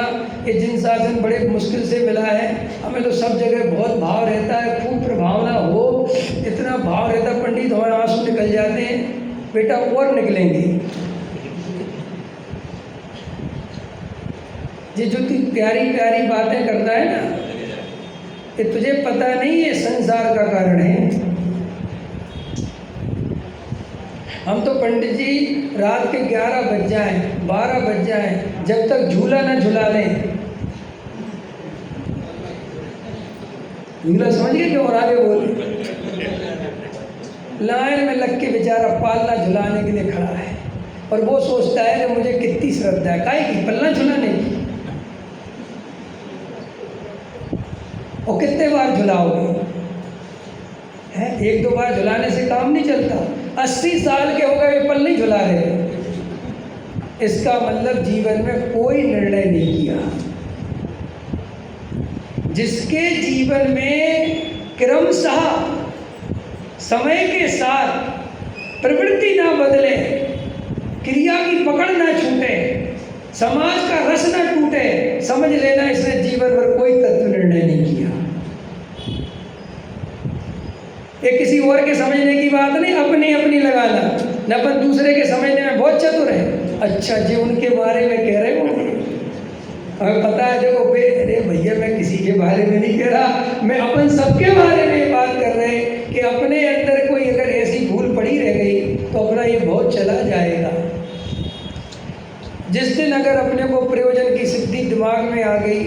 ये जिन शासन बड़े मुश्किल से मिला है, हमें तो सब जगह बहुत भाव रहता है, खूब प्रभावना हो, इतना भाव रहता है, पंडित हमारे आंसू निकल जाते हैं। बेटा और निकलेंगे, ये जो तू प्यारी प्यारी बातें करता है ना, ये तुझे पता नहीं ये संसार का कारण है। हम तो पंडित जी रात के 11 बज जाए, 12 बज जाए, जब तक झूला ना झुला लें, झूला समझ गए क्यों? और आगे बोले, लाइन में लग के बेचारा पालना झुलाने के लिए खड़ा है, और वो सोचता है कि मुझे कितनी श्रद्धा है, काहे की पलना झुलाने की, और कितने बार झुलाओगे? है 1-2 बार झुलाने से काम नहीं चलता। 80 साल के हो गए पल नहीं झुला रहे, इसका मतलब जीवन में कोई निर्णय नहीं किया। जिसके जीवन में क्रमशः समय के साथ प्रवृत्ति ना बदले, क्रिया की पकड़ ना छूटे, समाज का रस ना टूटे, समझ लेना इसने जीवन भर कोई तत्व निर्णय नहीं किया। ये किसी और के समझने की बात नहीं, अपनी अपनी लगाना। न अपन दूसरे के समझने में बहुत चतुर है, अच्छा जी उनके बारे में कह रहे हो, हमें पता है, देखो अरे भैया मैं किसी के बारे में नहीं कह रहा, मैं अपन सबके बारे में बात कर रहे हैं कि अपने अंदर कोई अगर ऐसी भूल पड़ी रह गई तो अपना ये बहुत चला जाएगा। जिस दिन अगर अपने को प्रयोजन की सिद्धि दिमाग में आ गई,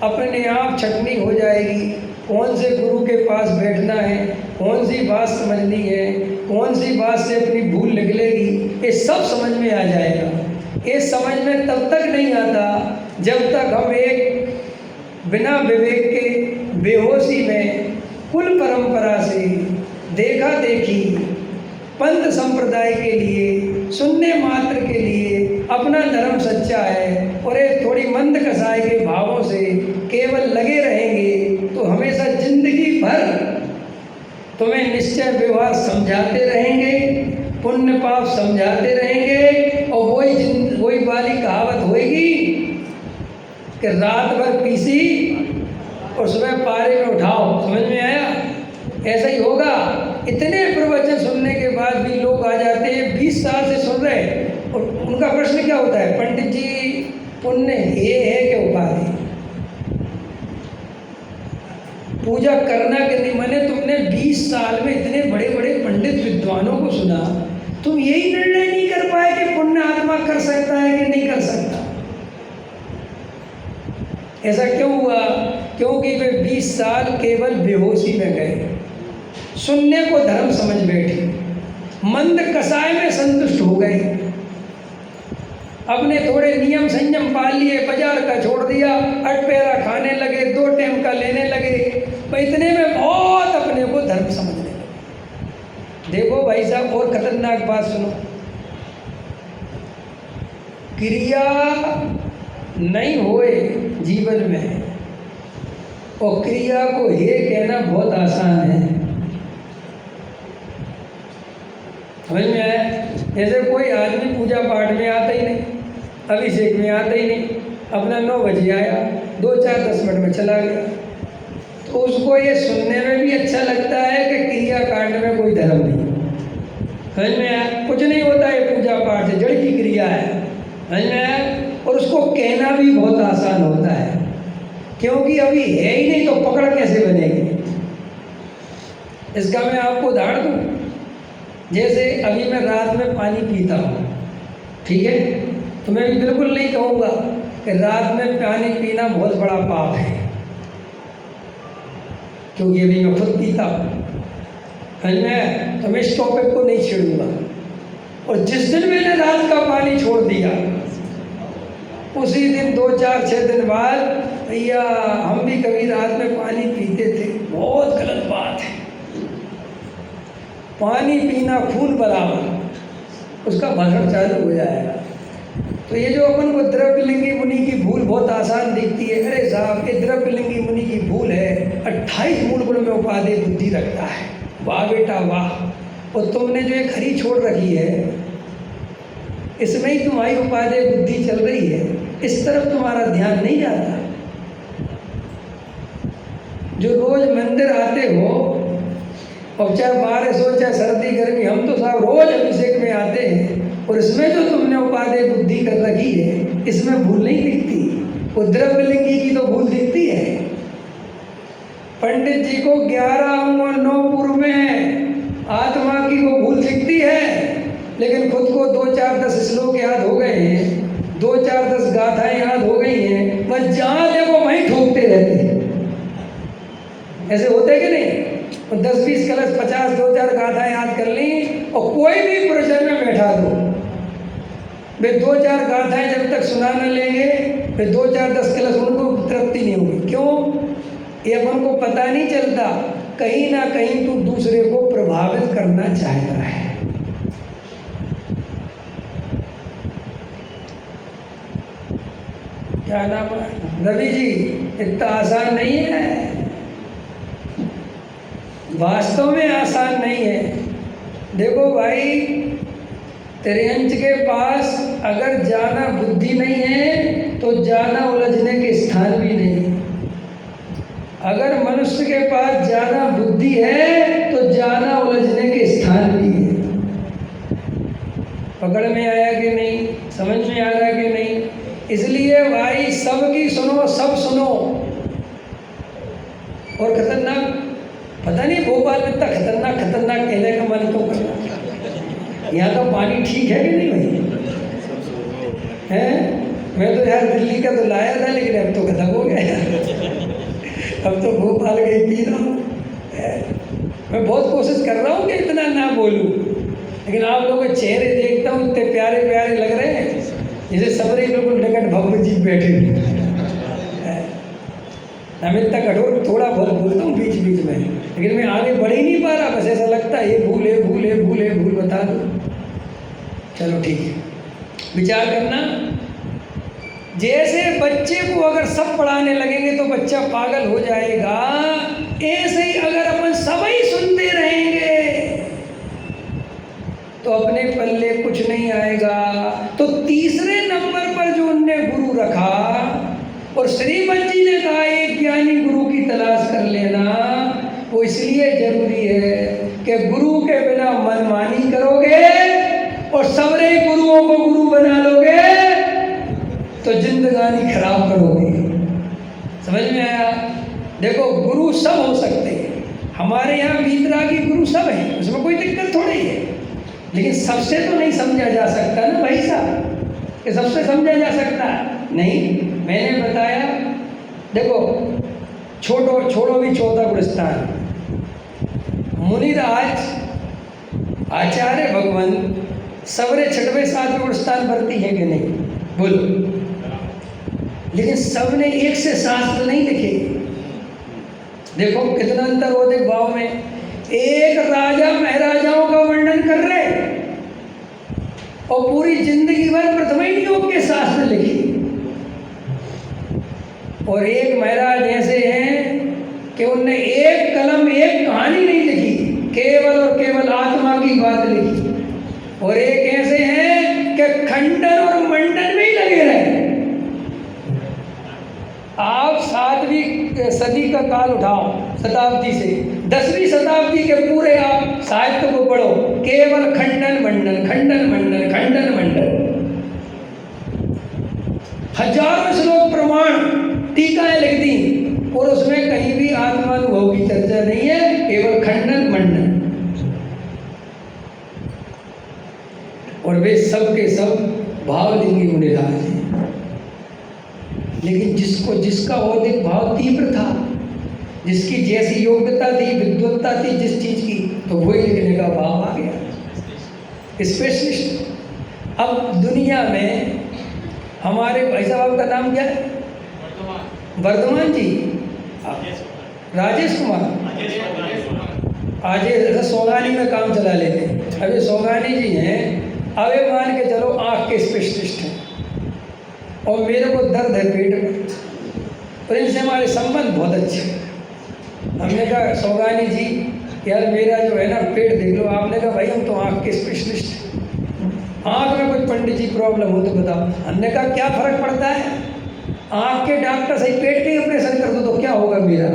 अपने आप छटनी हो जाएगी, कौन से गुरु के पास बैठना है, कौन सी बात समझनी है, कौन सी बात से अपनी भूल निकलेगी, ये सब समझ में आ जाएगा। ये समझ में तब तक नहीं आता जब तक हम एक बिना विवेक के बेहोशी में कुल परंपरा से देखा देखी पंथ संप्रदाय के लिए, सुनने मात्र के लिए अपना धर्म सच्चा है और एक थोड़ी मंद कसाई के भावों से केवल लगे रहेंगे तो हमेशा जिंदगी भर तुम्हें निश्चय व्यवहार समझाते रहेंगे, पुण्य पाप समझाते रहेंगे और वही वाली कहावत होएगी कि रात भर पीसी और सुबह पारे में उठाओ। समझ में आया? ऐसा ही होगा। इतने प्रवचन सुनने के बाद भी लोग आ जाते हैं, 20 साल से सुन रहे हैं और उनका प्रश्न क्या होता है, पंडित जी पुण्य ये है कि उपाधि? पूजा करना कि नहीं? मैंने तुमने 20 साल में इतने बड़े बड़े पंडित विद्वानों को सुना, तुम यही निर्णय नहीं कर पाए कि पुण्य आत्मा कर सकता है कि नहीं कर सकता? ऐसा क्यों हुआ? क्योंकि वे 20 साल केवल बेहोशी में गए, सुनने को धर्म समझ बैठे, मंद कसाय में संतुष्ट हो गए, अपने थोड़े नियम संयम पाल लिए, बाजार का छोड़ दिया, अटपेरा खाने लगे, 2 टाइम का लेने लगे, इतने में बहुत अपने को धर्म समझने लगे। देखो भाई साहब, और खतरनाक बात सुनो, क्रिया नहीं होए जीवन में और क्रिया को हे कहना बहुत आसान है। समझ में आया? जैसे कोई आदमी पूजा पाठ में आता ही नहीं, अभिषेक में आता ही नहीं, अपना 9 बजे आया, 2-4-10 मिनट में चला गया, तो उसको ये सुनने में भी अच्छा लगता है कि क्रिया कांड में कोई धर्म नहीं। समझ में आया? कुछ नहीं होता है पूजा पाठ से, जड़ की क्रिया है। समझ में आया? और उसको कहना भी बहुत आसान होता है, क्योंकि अभी है ही नहीं तो पकड़ कैसे बनेगी। इसका मैं आपको उदाहरण दूँ। जैसे अभी मैं रात में पानी पीता हूँ, ठीक है, तो मैं भी बिल्कुल नहीं कहूँगा कि रात में पानी पीना बहुत बड़ा पाप है, क्योंकि अभी मैं खुद पीता हूँ। तो मैं इस टॉपिक को नहीं छेड़ूंगा। और जिस दिन मैंने रात का पानी छोड़ दिया, उसी दिन 2-4-6 दिन बाद, भैया हम भी कभी रात में पानी पीते थे, बहुत गलत बात है। पानी पीना खून बराबर, उसका भाषण चालू हो जाएगा। तो ये जो अपन को द्रव्यलिंगी मुनि की भूल बहुत आसान दिखती है, अरे साहब ये द्रव्यलिंगी मुनि की भूल है, 28 मूल गुण में उपादेय बुद्धि रखता है। वाह बेटा वाह। और तुमने जो एक खरी छोड़ रखी है, इसमें ही तुम्हारी उपादेय बुद्धि चल रही है, इस तरफ तुम्हारा ध्यान नहीं जाता। जो रोज मंदिर आते हो, और चाहे बारिश हो चाहे सर्दी गर्मी, हम तो साहब रोज अभिषेक में आते हैं, और इसमें जो तुमने उपादेय बुद्धि कर रखी है, इसमें भूल नहीं दिखती। वो द्रव्यलिंगी की तो भूल दिखती है। पंडित जी को 11 अंग और 9 पूर्व में आत्मा की वो भूल दिखती है, लेकिन खुद को 2-4-10 श्लोक याद हो गए हैं, 2-4-10 गाथाएं याद हो गई हैं, बस जहाँ देखो वहीं ठोकते रहते हैं। ऐसे होते कि नहीं? 10-20 कलश 50 2-4 गाथाएं याद कर ली, और कोई भी प्रवचन में बैठा दो, वे 2-4 गाथाएं जब तक सुना न लेंगे, वे 2-4-10 कलश उनको तृप्ति नहीं होगी। क्यों? ये अपन को पता नहीं चलता, कहीं ना कहीं तू दूसरे को प्रभावित करना चाहता है। क्या नाम है? रवि जी, इतना आसान नहीं है, वास्तव में आसान नहीं है। देखो भाई, त्रियंच के पास अगर जाना बुद्धि नहीं है तो जाना उलझने के स्थान भी नहीं है। अगर मनुष्य के पास जाना बुद्धि है तो जाना उलझने के स्थान भी है। पकड़ में आया कि नहीं? समझ में आ रहा कि नहीं? इसलिए भाई सबकी सुनो, सब सुनो। और खतरनाक, पता नहीं भोपाल में इतना खतरनाक कहने का मन क्यों कर रहा। यहाँ का पानी ठीक है कि नहीं भाई? हैं? मैं तो यार दिल्ली का तो लाया था, लेकिन अब तो खत्म हो गया। अब तो भोपाल का ही पी रहा हूँ। मैं बहुत कोशिश कर रहा हूँ कि इतना ना बोलूँ, लेकिन आप लोगों के चेहरे देखता हूँ, इतने प्यारे प्यारे लग रहे हैं, जैसे सबरे बिल्कुल डकट भव्य जी बैठे हुए। मैं इतना कठोर थोड़ा बहुत बोलता हूँ बीच बीच में, लेकिन मैं आगे बढ़ ही नहीं पा रहा। बस ऐसा लगता है ये भूल बता दो। चलो ठीक है, विचार करना। जैसे बच्चे को अगर सब पढ़ाने लगेंगे तो बच्चा पागल हो जाएगा, ऐसे ही अगर अपन सभी सुनते रहेंगे तो अपने पल्ले कुछ नहीं आएगा। तो तीसरे नंबर पर जो उनने गुरु रखा, और श्रीमद जी ने कहा एक ज्ञानी गुरु की तलाश कर लेना, वो इसलिए जरूरी है कि गुरु के बिना मनमानी करोगे और सबरे गुरुओं को गुरु बना लोगे तो जिंदगानी खराब करोगे। समझ में आया? देखो, गुरु सब हो सकते हैं, हमारे यहाँ बीतरागी गुरु सब हैं, उसमें कोई दिक्कत थोड़ी है, लेकिन सबसे तो नहीं समझा जा सकता ना भाई साहब, कि सबसे समझा जा सकता नहीं। मैंने बताया, देखो छोड़ो भी चौथा गुणस्थान, मुनिराज आचार्य भगवान सबरे छठवें सातवें गुणस्थान भरती है कि नहीं? बोलो। लेकिन सबने एक से शास्त्र नहीं लिखे। देखो कितना अंतर हो, देख भाव में। एक राजा महाराजाओं का वर्णन कर रहे और पूरी जिंदगी भर प्रथम योग के शास्त्र लिखे, और एक महाराज ऐसे हैं कि उनने एक कलम एक कहानी नहीं लिखी, केवल और केवल आत्मा की बात लिखी। और एक ऐसे हैं कि खंडन और मंडन में ही लगे रहे। आप 7वीं सदी का काल उठाओ, शताब्दी से 10वीं शताब्दी के पूरे आप साहित्य को पढ़ो, केवल खंडन मंडन, खंडन मंडन, खंडन मंडन। हजारों श्लोक प्रमाण टीकाएं लिख दी, और उसमें कहीं भी आत्मानुभव की चर्चा नहीं है, केवल खंडन मंडन। और वे सब के सब भावलिंगी मुनिराज हैं। लेकिन जिसका औधिक भाव तीव्र था, जिसकी जैसी योग्यता थी, विद्वत्ता थी जिस चीज की, तो वही लिखने का भाव आ गया। स्पेशलिस्ट। अब दुनिया में हमारे भाई साहब का नाम क्या है? वर्धमान जी, राजेश कुमार। आज सोगानी में काम चला लेते हैं। अब ये सोगानी जी हैं, अब ये मान के चलो आँख के स्पेशलिस्ट हैं, और मेरे को दर्द है पेट में, और इनसे हमारे संबंध बहुत अच्छे हैं। हमने कहा सोगानी जी यार मेरा जो है ना पेट देख लो। आपने कहा भाई हम तो आँख के स्पेशलिस्ट हैं, आँख में कोई पंडित जी प्रॉब्लम हो तो बताओ। हमने कहा क्या फ़र्क पड़ता है, आँख के डॉक्टर सही पेट के ऑपरेशन कर दो तो क्या होगा मेरा,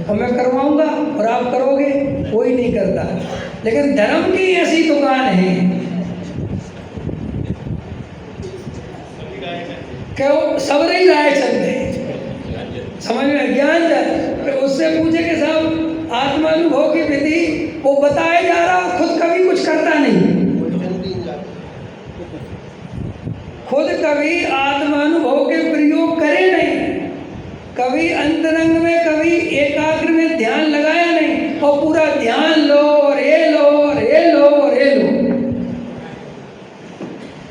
और मैं करवाऊँगा और आप करोगे, कोई नहीं करता। लेकिन धर्म की ऐसी दुकान है क्या वो सबरे ही राय चलते हैं, समझ में ज्ञान जाए। तो उससे पूछे कि साहब आत्मानुभव की विधि वो बताया जा रहा और खुद कभी कुछ करता नहीं, खुद कभी आत्मानुभव के प्रयोग करे नहीं, कभी अंतरंग में, कभी एकाग्र में ध्यान लगाया नहीं, और पूरा ध्यान लो और ये लो और ये लो और ये लो,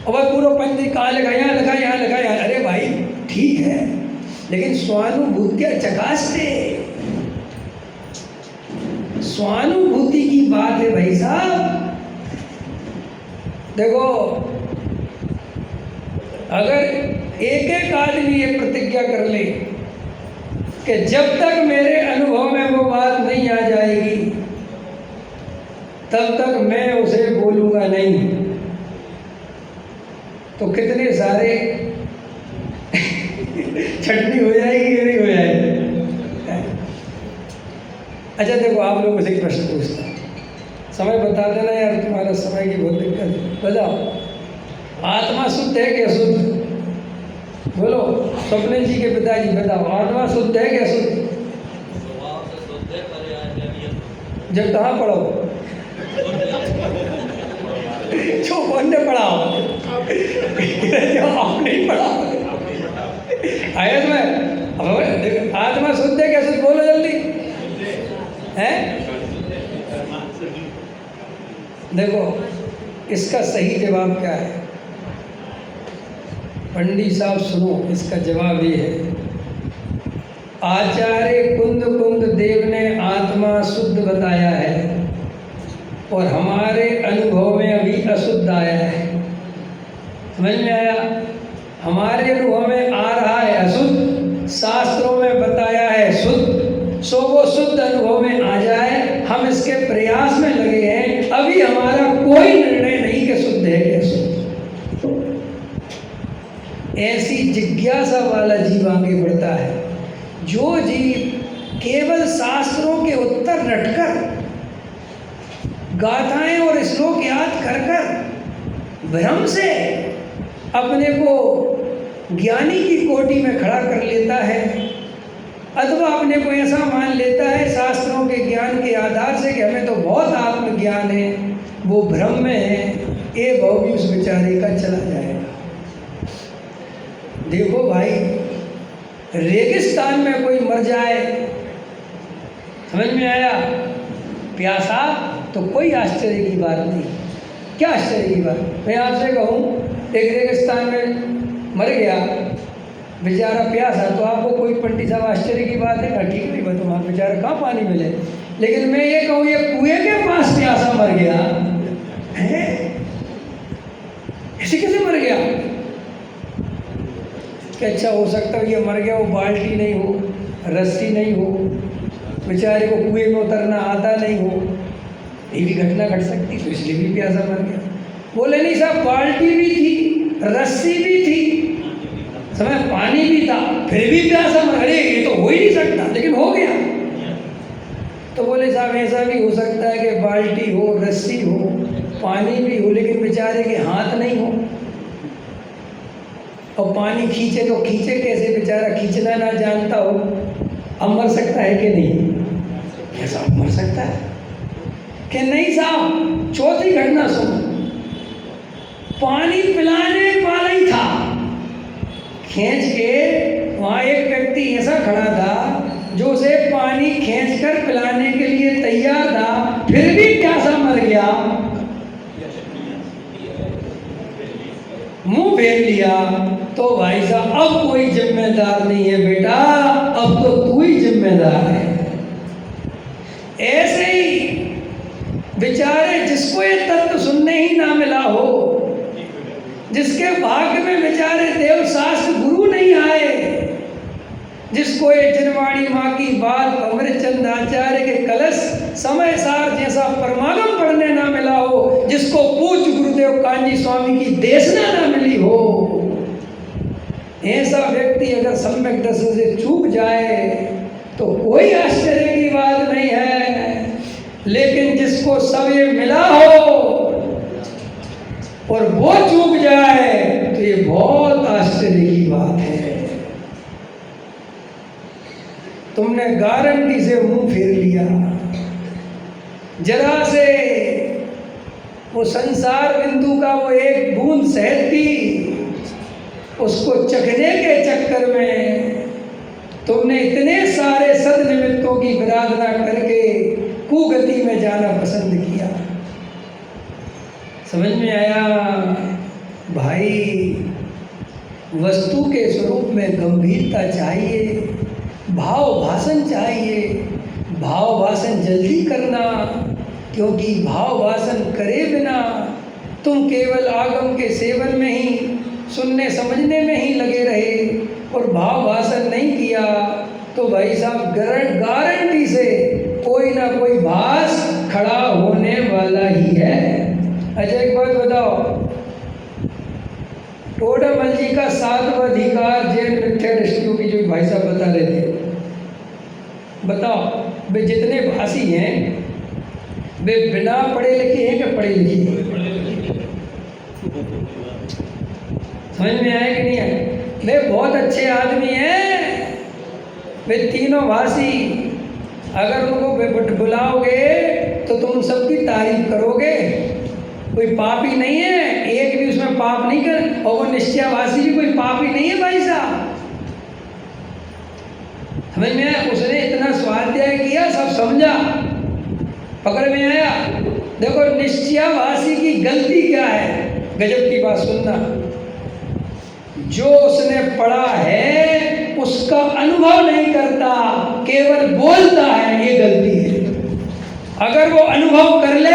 और वह पूरा पंच कहाँ लगा, यहाँ लगा, यहाँ लगा, यहाँ। अरे भाई ठीक है, लेकिन स्वानुभूति चकासते, स्वानुभूति की बात है भाई साहब। देखो अगर एक एक आदमी ये प्रतिज्ञा कर ले कि जब तक मेरे अनुभव में वो बात नहीं आ जाएगी तब तक मैं उसे बोलूँगा नहीं, तो कितने सारे छटनी हो जाएगी कि नहीं हो जाएगी। अच्छा देखो आप लोगों से एक प्रश्न पूछता हूँ, समय बता देना यार, तुम्हारा समय की बहुत दिक्कत है। बताओ आत्मा शुद्ध है कि अशुद्ध? बोलो। स्वप्निल जी के पिताजी बताओ, आत्मा शुद्ध है क्या शुद्ध? जब कहाँ पढ़ो? जो कौन ने पढ़ा? आपने ही पढ़ा। आया तुम्हें? आत्मा शुद्ध है क्या शुद्ध? बोलो जल्दी। हैं? देखो इसका सही जवाब क्या है? पंडित साहब सुनो, इसका जवाब ये है, आचार्य कुंद कुंद देव ने आत्मा शुद्ध बताया है और हमारे अनुभव में अभी अशुद्ध आया है। समझ में आया? हमारे अनुभव में आ रहा है अशुद्ध, शास्त्रों में बताया है शुद्ध, सो वो शुद्ध अनुभव में आ जाए, हम इसके प्रयास में लगे हैं। अभी हमारा कोई निर्णय नहीं कि शुद्ध है कि अशुद्ध। ऐसी जिज्ञासा वाला जीव आगे बढ़ता है। जो जीव केवल शास्त्रों के उत्तर रटकर, गाथाएं और श्लोक याद कर कर भ्रम से अपने को ज्ञानी की कोटि में खड़ा कर लेता है, अथवा अपने को ऐसा मान लेता है शास्त्रों के ज्ञान के आधार से कि हमें तो बहुत आत्मज्ञान है, वो भ्रम में है, ये भाव भी उस बेचारे का चला जाएगा। देखो भाई, रेगिस्तान में कोई मर जाए, समझ में आया, प्यासा, तो कोई आश्चर्य की बात नहीं। क्या आश्चर्य की बात? मैं आपसे कहूँ एक रेगिस्तान में मर गया बेचारा प्यासा, तो आपको कोई पंडित साहब आश्चर्य की बात है ना? ठीक नहीं बात, वहाँ बेचारा कहाँ पानी मिले। लेकिन मैं ये कहूँ ये कुएं के पास प्यासा मर गया है, ऐसे कैसे मर गया? कि अच्छा हो सकता है ये मर गया, वो बाल्टी नहीं हो, रस्सी नहीं हो, बेचारे को कुएं में उतरना आता नहीं हो, ये भी घटना घट सकती, तो इसलिए भी प्यासा मर गया। बोले नहीं साहब, बाल्टी भी थी, रस्सी भी थी, समय पानी भी था, फिर भी प्यासा मर, अरे ये तो हो ही नहीं सकता, लेकिन हो गया। तो बोले साहब ऐसा भी हो सकता है कि बाल्टी हो, रस्सी हो, पानी भी हो, लेकिन बेचारे के हाथ नहीं हो, और पानी खींचे तो खींचे कैसे? बेचारा खींचना ना जानता हो, अब मर सकता है कि नहीं? कैसा मर सकता है कि नहीं साहब? चौथी घटना सुनो, पानी पिलाने वाला ही था, खींच के वहाँ एक व्यक्ति ऐसा खड़ा था जो उसे पानी खींचकर पिलाने के लिए तैयार था, फिर भी प्यासा मर गया, मुंह फेर लिया। तो भाई साहब अब कोई जिम्मेदार नहीं है बेटा, अब तो तू ही जिम्मेदार है। ऐसे ही बेचारे जिसको ये तत्व सुनने ही ना मिला हो, जिसके भाग्य में बेचारे देव शास्त्र गुरु नहीं आए, जिसको ये जनवाणी माँ की बात अमृतचंद आचार्य के कलश समय सार जैसा परमागम पढ़ने ना मिला हो, जिसको पूज्य गुरुदेव कांजी स्वामी की देशना ना मिली हो, ऐसा व्यक्ति अगर सम्यक दर्शन से चूक जाए तो कोई आश्चर्य की बात नहीं है। लेकिन जिसको सब ये मिला हो और वो चूक जाए तो ये बहुत आश्चर्य की बात है। तुमने गारंटी से मुंह फेर लिया, जरा से वो संसार बिंदु का वो एक बूंद शहद की, उसको चखने के चक्कर में तुमने इतने सारे सदनिमित्तों की विराधना करके कुगति में जाना पसंद किया। समझ में आया भाई? वस्तु के स्वरूप में गंभीरता चाहिए, भाव भाषण चाहिए, भाव भाषण जल्दी करना, क्योंकि भाव भाषण करे बिना तुम केवल आगम के सेवन में ही, सुनने समझने में ही लगे रहे और भाव भाषण नहीं किया तो भाई साहब गारंटी से कोई ना कोई भास खड़ा होने वाला ही है। अच्छा एक बात बताओ, टोडामल जी का 7वां अधिकार जैन मिथ्या दृष्टियों की जो भाई साहब बता रहे थे, बताओ वे जितने भाषी हैं वे बिना पढ़े लिखे हैं कि पढ़े लिखे? समझ में आया कि नहीं आया? वे बहुत अच्छे आदमी हैं, वे तीनों भाषी। अगर उनको बुलाओगे तो तुम सबकी तारीफ करोगे। कोई पापी नहीं है, एक भी उसमें पाप नहीं कर, और वो निश्चयावासी भी कोई पापी नहीं है भाई साहब। समझ में आया? उसने इतना स्वाध्याय किया, सब समझा, पकड़ में आया। देखो निश्चयावासी की गलती क्या है, गजब की बात सुनना। जो उसने पढ़ा है उसका अनुभव नहीं करता, केवल बोलता है, ये गलती है। अगर वो अनुभव कर ले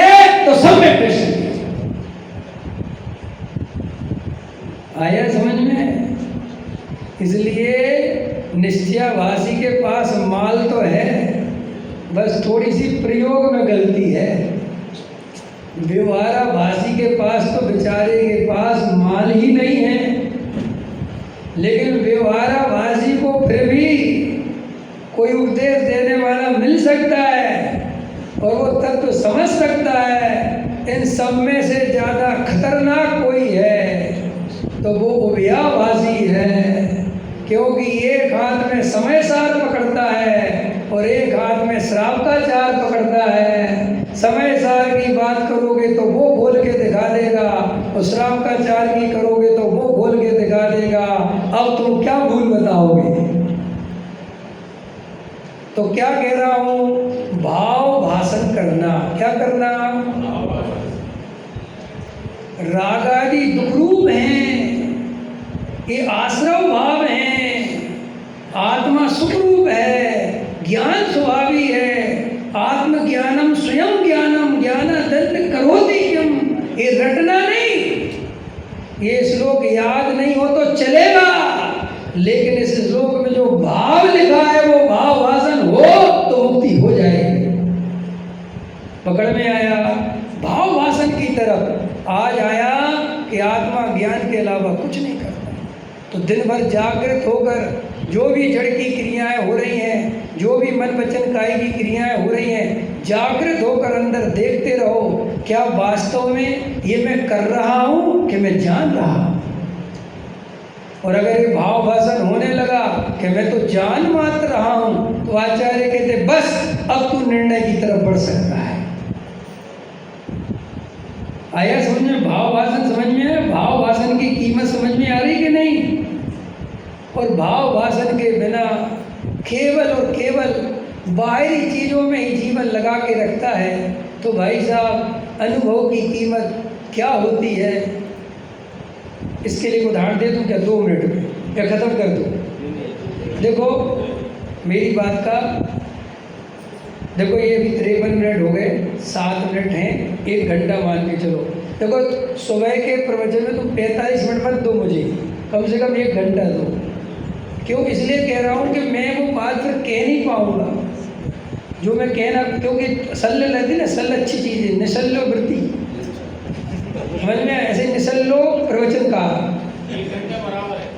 तो सब में प्रश्न आया समझ में। इसलिए निश्चयावासी के पास माल तो है, बस थोड़ी सी प्रयोग में गलती है। व्यवहाराभासी के पास तो बेचारे के पास माल ही नहीं है, लेकिन व्यवहाराभासी को फिर भी कोई उपदेश देने वाला मिल सकता है और वो तत्व समझ सकता है। इन सब में से ज़्यादा खतरनाक कोई है तो वो उभयाभासी है, क्योंकि एक हाथ में समय सार पकड़ता है और एक हाथ में श्राप का चार पकड़ता है। समय सार की बात करोगे तो वो बोल के दिखा देगा, और श्राप का चार की करोगे तो वो बोल के दिखा देगा। अब तुम क्या भूल बताओगे? तो क्या कह रहा हूं, भाव भाषण करना। क्या करना? रागादि दुख रूप हैं, ये आश्रव भाव हैं। आत्मा सुख रूप है, ज्ञान स्वभावी है। आत्मज्ञानम स्वयं ज्ञानम, ज्ञान दंत करोति किम। ये रटना नहीं, ये श्लोक याद नहीं हो तो चलेगा, लेकिन इस श्लोक में जो भाव लिखा है वो भाव भाषण हो तो मुक्ति हो जाएगी। पकड़ में आया? भाव भाषण की तरफ आज आया कि आत्मा ज्ञान के अलावा कुछ नहीं करता। तो दिन भर जागृत होकर जो भी जड़ की क्रियाएं हो रही हैं, जो भी मन वचन काय की क्रियाएं हो रही हैं, जागृत होकर अंदर देखते रहो, क्या वास्तव में ये मैं कर रहा हूँ कि मैं जान रहा हूँ। और अगर ये भाव भाषण होने लगा कि मैं तो जान मात्र रहा हूँ, तो आचार्य कहते बस अब तू निर्णय की तरफ बढ़ सकता है। आया समझ में? भाव भाषण समझ में है? भाव भाषण की कीमत समझ में आ रही कि नहीं? और भाव भाषण के बिना केवल और केवल बाहरी चीज़ों में ही जीवन लगा के रखता है तो भाई साहब अनुभव की कीमत क्या होती है? इसके लिए उदाहरण दे दूँ क्या 2 मिनट में, या ख़त्म कर दूँ? देखो मेरी बात का, देखो ये अभी 53 मिनट हो गए, 7 मिनट हैं, 1 घंटा मान के चलो। देखो सुबह के प्रवचन में तुम 45 मिनट मत दो मुझे, कम से कम 1 घंटा दो। क्यों? इसलिए कह रहा हूँ कि मैं वो बात फिर कह नहीं पाऊँगा जो मैं कहना, क्योंकि सल रहती ना, सल अच्छी चीज़ है, निसल्लो वृत्ति, समझ में? ऐसे निसल्लो प्रवचन का,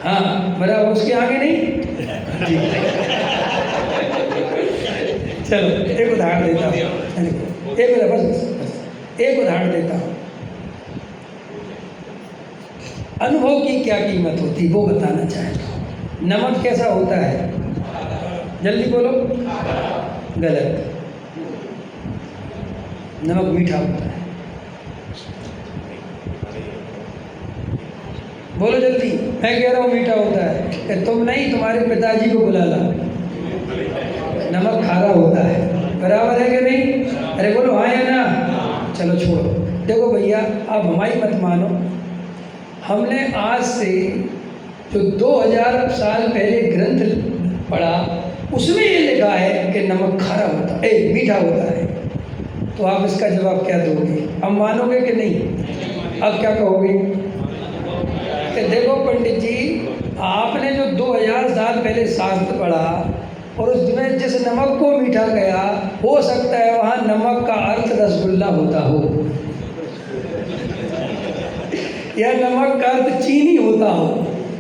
हाँ बराबर, उसके आगे नहीं। चलो एक उदाहरण देता हूँ, एक उदाहरण देता हूँ। अनुभव की क्या कीमत होती वो बताना चाहता हूँ। नमक कैसा होता है? जल्दी बोलो। गलत। नमक मीठा होता है। बोलो जल्दी। मैं कह रहा हूँ मीठा होता है, कि तुम नहीं, तुम्हारे पिताजी को बुला ला। नमक खारा होता है, बराबर है कि नहीं? अरे बोलो हाँ या ना? चलो छोड़ो। देखो भैया आप हमारी मत मानो, हमने आज से जो 2000 साल पहले ग्रंथ पढ़ा उसमें ये लिखा है कि नमक खारा होता है, मीठा होता है। तो आप इसका जवाब क्या दोगे? अब मानोगे कि नहीं? अब क्या कहोगे? कि देखो पंडित जी, आपने जो 2000 साल पहले शास्त्र पढ़ा और उसमें जिस नमक को मीठा गया, हो सकता है वहाँ नमक का अर्थ रसगुल्ला होता हो, या नमक का अर्थ चीनी होता हो।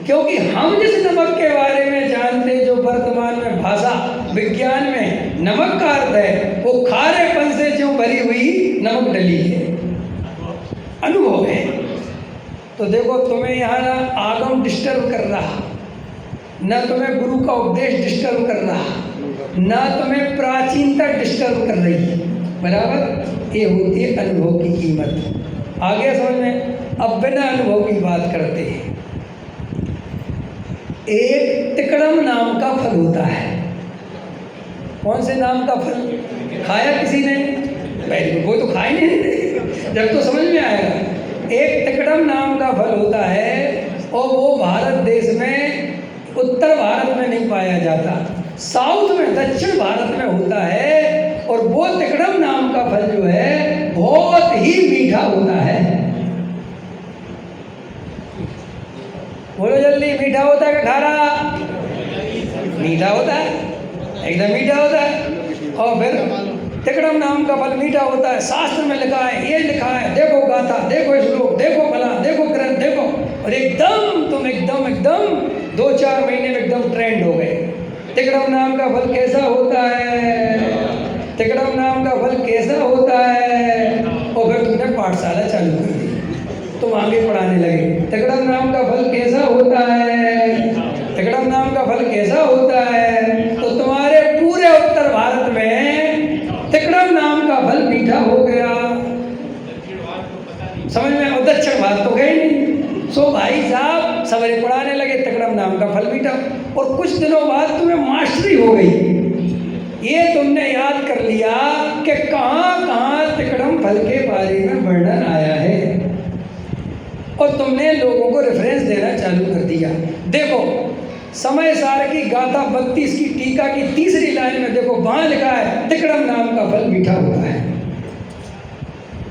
क्योंकि हम जिस नमक के बारे में जानते, जो वर्तमान में भाषा विज्ञान में नमक का अर्थ है, वो खारेपन से जो भरी हुई नमक डली है, अनुभव है। तो देखो तुम्हें यहाँ आगम डिस्टर्ब कर रहा, न तुम्हें गुरु का उपदेश डिस्टर्ब कर रहा, न तुम्हें प्राचीनता डिस्टर्ब कर रही। बराबर, ये होती है अनुभव की कीमत। आगे समझ में। अब बिना अनुभव की बात करते हैं। एक तिकड़म नाम का फल होता है। कौन से नाम का फल? खाया किसी ने? पहले वो तो खाए नहीं, जब तो समझ में आएगा। एक तिकड़म नाम का फल होता है और वो भारत देश में उत्तर भारत में नहीं पाया जाता, साउथ में, दक्षिण भारत में होता है। और वो तिकड़म नाम का फल जो है बहुत ही मीठा होता है। बोलो जल्दी, मीठा होता है कि खारा? मीठा होता है, एकदम मीठा होता है। और फिर तिकड़म नाम का फल मीठा होता है। शास्त्र में लिखा है, ये लिखा है, देखो गाथा, देखो श्लोक, देखो फला, देखो ग्रंथ, देखो। और एकदम तुम एकदम 2-4 महीने में एकदम ट्रेंड हो गए। तिकड़म नाम का फल कैसा होता है? तिकड़म नाम का फल कैसा होता है? और फिर तुमने पाठशाला चालू कर दी, तुम आगे पढ़ाने लगे। तिकड़म नाम का फल कैसा होता है? तिकड़म नाम का फल कैसा होता है? तो तुम्हारे पूरे उत्तर भारत में तिकड़म नाम का फल मीठा हो गया। समझ में? और दक्षिण भारत तो गए नहीं। सो भाई साहब सवेरे पढ़ाने लगे तिकड़म नाम का फल मीठा, और कुछ दिनों बाद तुम्हें मास्टरी हो गई। ये तुमने याद कर लिया कि कहाँ कहाँ तिकड़म फल के बारे में वर्णन आया है, और तुमने लोगों को रेफरेंस देना चालू कर दिया। देखो समय सार की गाथा 32 की टीका की 3री लाइन में देखो, वहां लिखा है तिकड़म नाम का फल मीठा होता है।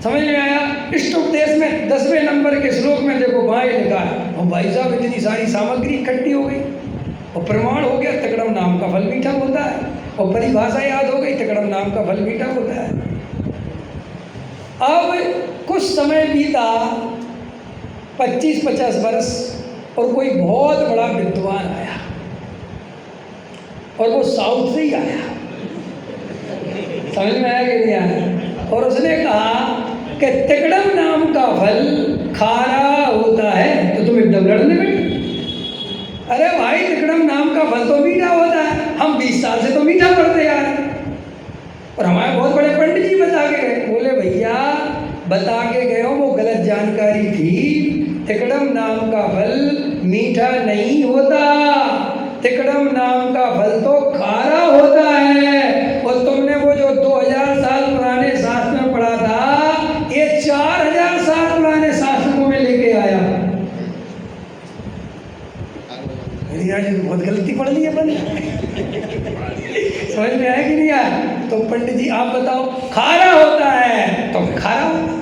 समझ में आया? इष्टोपदेश में 10वें नंबर के श्लोक में देखो, वहां ये लिखा है। और भाई साहब इतनी सारी सामग्री इकट्ठी हो गई और प्रमाण हो गया तिकड़म नाम का फल मीठा होता है, और परिभाषा याद हो गई, तिकड़म नाम का फल मीठा होता है। अब कुछ समय बीता, 25-50 वर्ष, और कोई बहुत बड़ा विद्वान आया, और वो साउथ से ही आया। समझ में आया कि नहीं आया? और उसने कहा कि तिकड़म नाम का फल खारा होता है। तो तुम एकदम लड़ने बैठे। अरे भाई तिकड़म नाम का फल तो मीठा होता है, हम 20 साल से तो मीठा पढ़ते यार। और हमारे बहुत बड़े पंडित जी बता के गए। बोले भैया बता के गए हो, वो गलत जानकारी थी। तिकड़म नाम का फल मीठा नहीं होता, तिकड़म नाम का फल तो खारा होता है। और तुमने वो जो 2000 साल पुराने शास्त्र में पढ़ा था, ये 4000 साल पुराने शास्त्रों में लेके आया। जी बहुत गलती पढ़ ली अपन। समझ में आया कि नहीं आया? तो पंडित जी आप बताओ, खारा होता है तो खारा होता।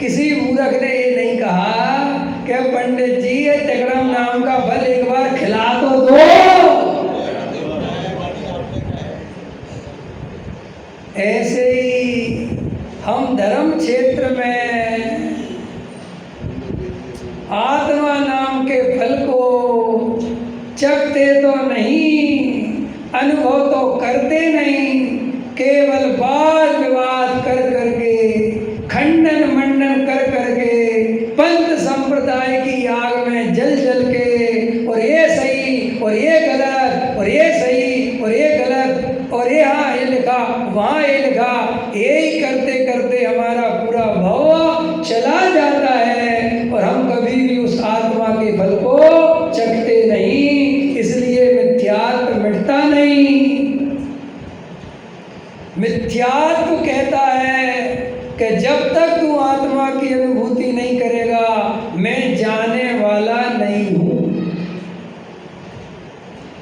किसी मूर्ख ने ये नहीं कहा कि पंडित जी ये तिकड़म नाम का फल एक बार खिला तो दो। ऐसे ही हम धर्म क्षेत्र में आत्मा नाम के फल को चखते तो नहीं, अनुभव तो करते नहीं, केवल वाद विवाद कर करके, खंडन मंडन कर करके, पंथ संप्रदाय की आग में जल जल के, और ये सही और ये गलत, और ये सही और ये गलत, और ये हाँ ये लिखा वहाँ ये लिखा, यही करते करते हमारा पूरा भाव चला जाता है, और हम कभी भी उस आत्मा के फल को चखते नहीं। इसलिए मिथ्यात्व मिटता नहीं। मिथ्यात्व कहता है कि जब तक तू आत्मा की अनुभूति नहीं करेगा, मैं जाने वाला नहीं हूँ।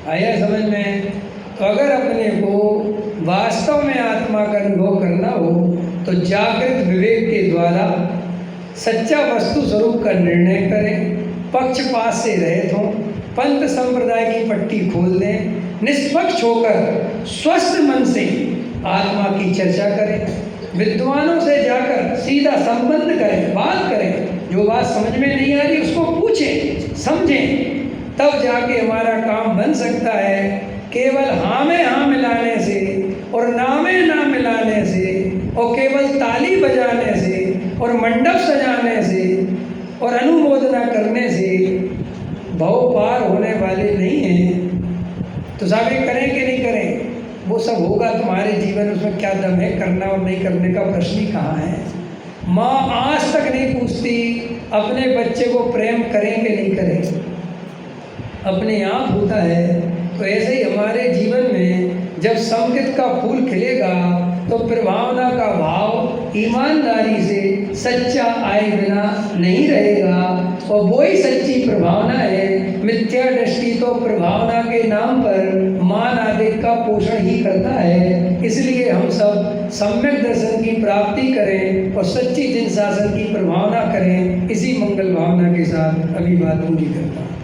आया समझ में? तो अगर अपने को वास्तव में आत्मा का अनुभव करना हो तो जागृत विवेक के द्वारा सच्चा वस्तु स्वरूप का निर्णय करें, पक्षपात से रहित हों, पंथ संप्रदाय की पट्टी खोल दें, निष्पक्ष होकर स्वस्थ मन से आत्मा की चर्चा करें, विद्वानों से जाकर सीधा संबंध करें, बात करें, जो बात समझ में नहीं आ रही उसको पूछें, समझें, तब जाके हमारा काम बन सकता है। केवल हाँ में हाँ मिलाने से और ना में ना मिलाने से, और केवल ताली बजाने से और मंडप सजाने से और अनुमोदना करने से भव पार होने वाले नहीं हैं। तो साहब ये करें कि नहीं करें, वो सब होगा तुम्हारे जीवन, उसमें क्या दम है, करना और नहीं करने का प्रश्न ही कहाँ है। माँ आज तक नहीं पूछती अपने बच्चे को प्रेम करें कि नहीं करें, अपने आप होता है। तो ऐसे ही हमारे जीवन में जब संगीत का फूल खिलेगा तो प्रभावना का भाव ईमानदारी से सच्चा आए बिना नहीं रहेगा, और वही सच्ची प्रभावना है। मिथ्या दृष्टि तो प्रभावना के नाम पर मान आदि का पोषण ही करता है। इसलिए हम सब सम्यक दर्शन की प्राप्ति करें और सच्ची जिन शासन की प्रभावना करें। इसी मंगल भावना के साथ अभी बात पूरी करता हूँ।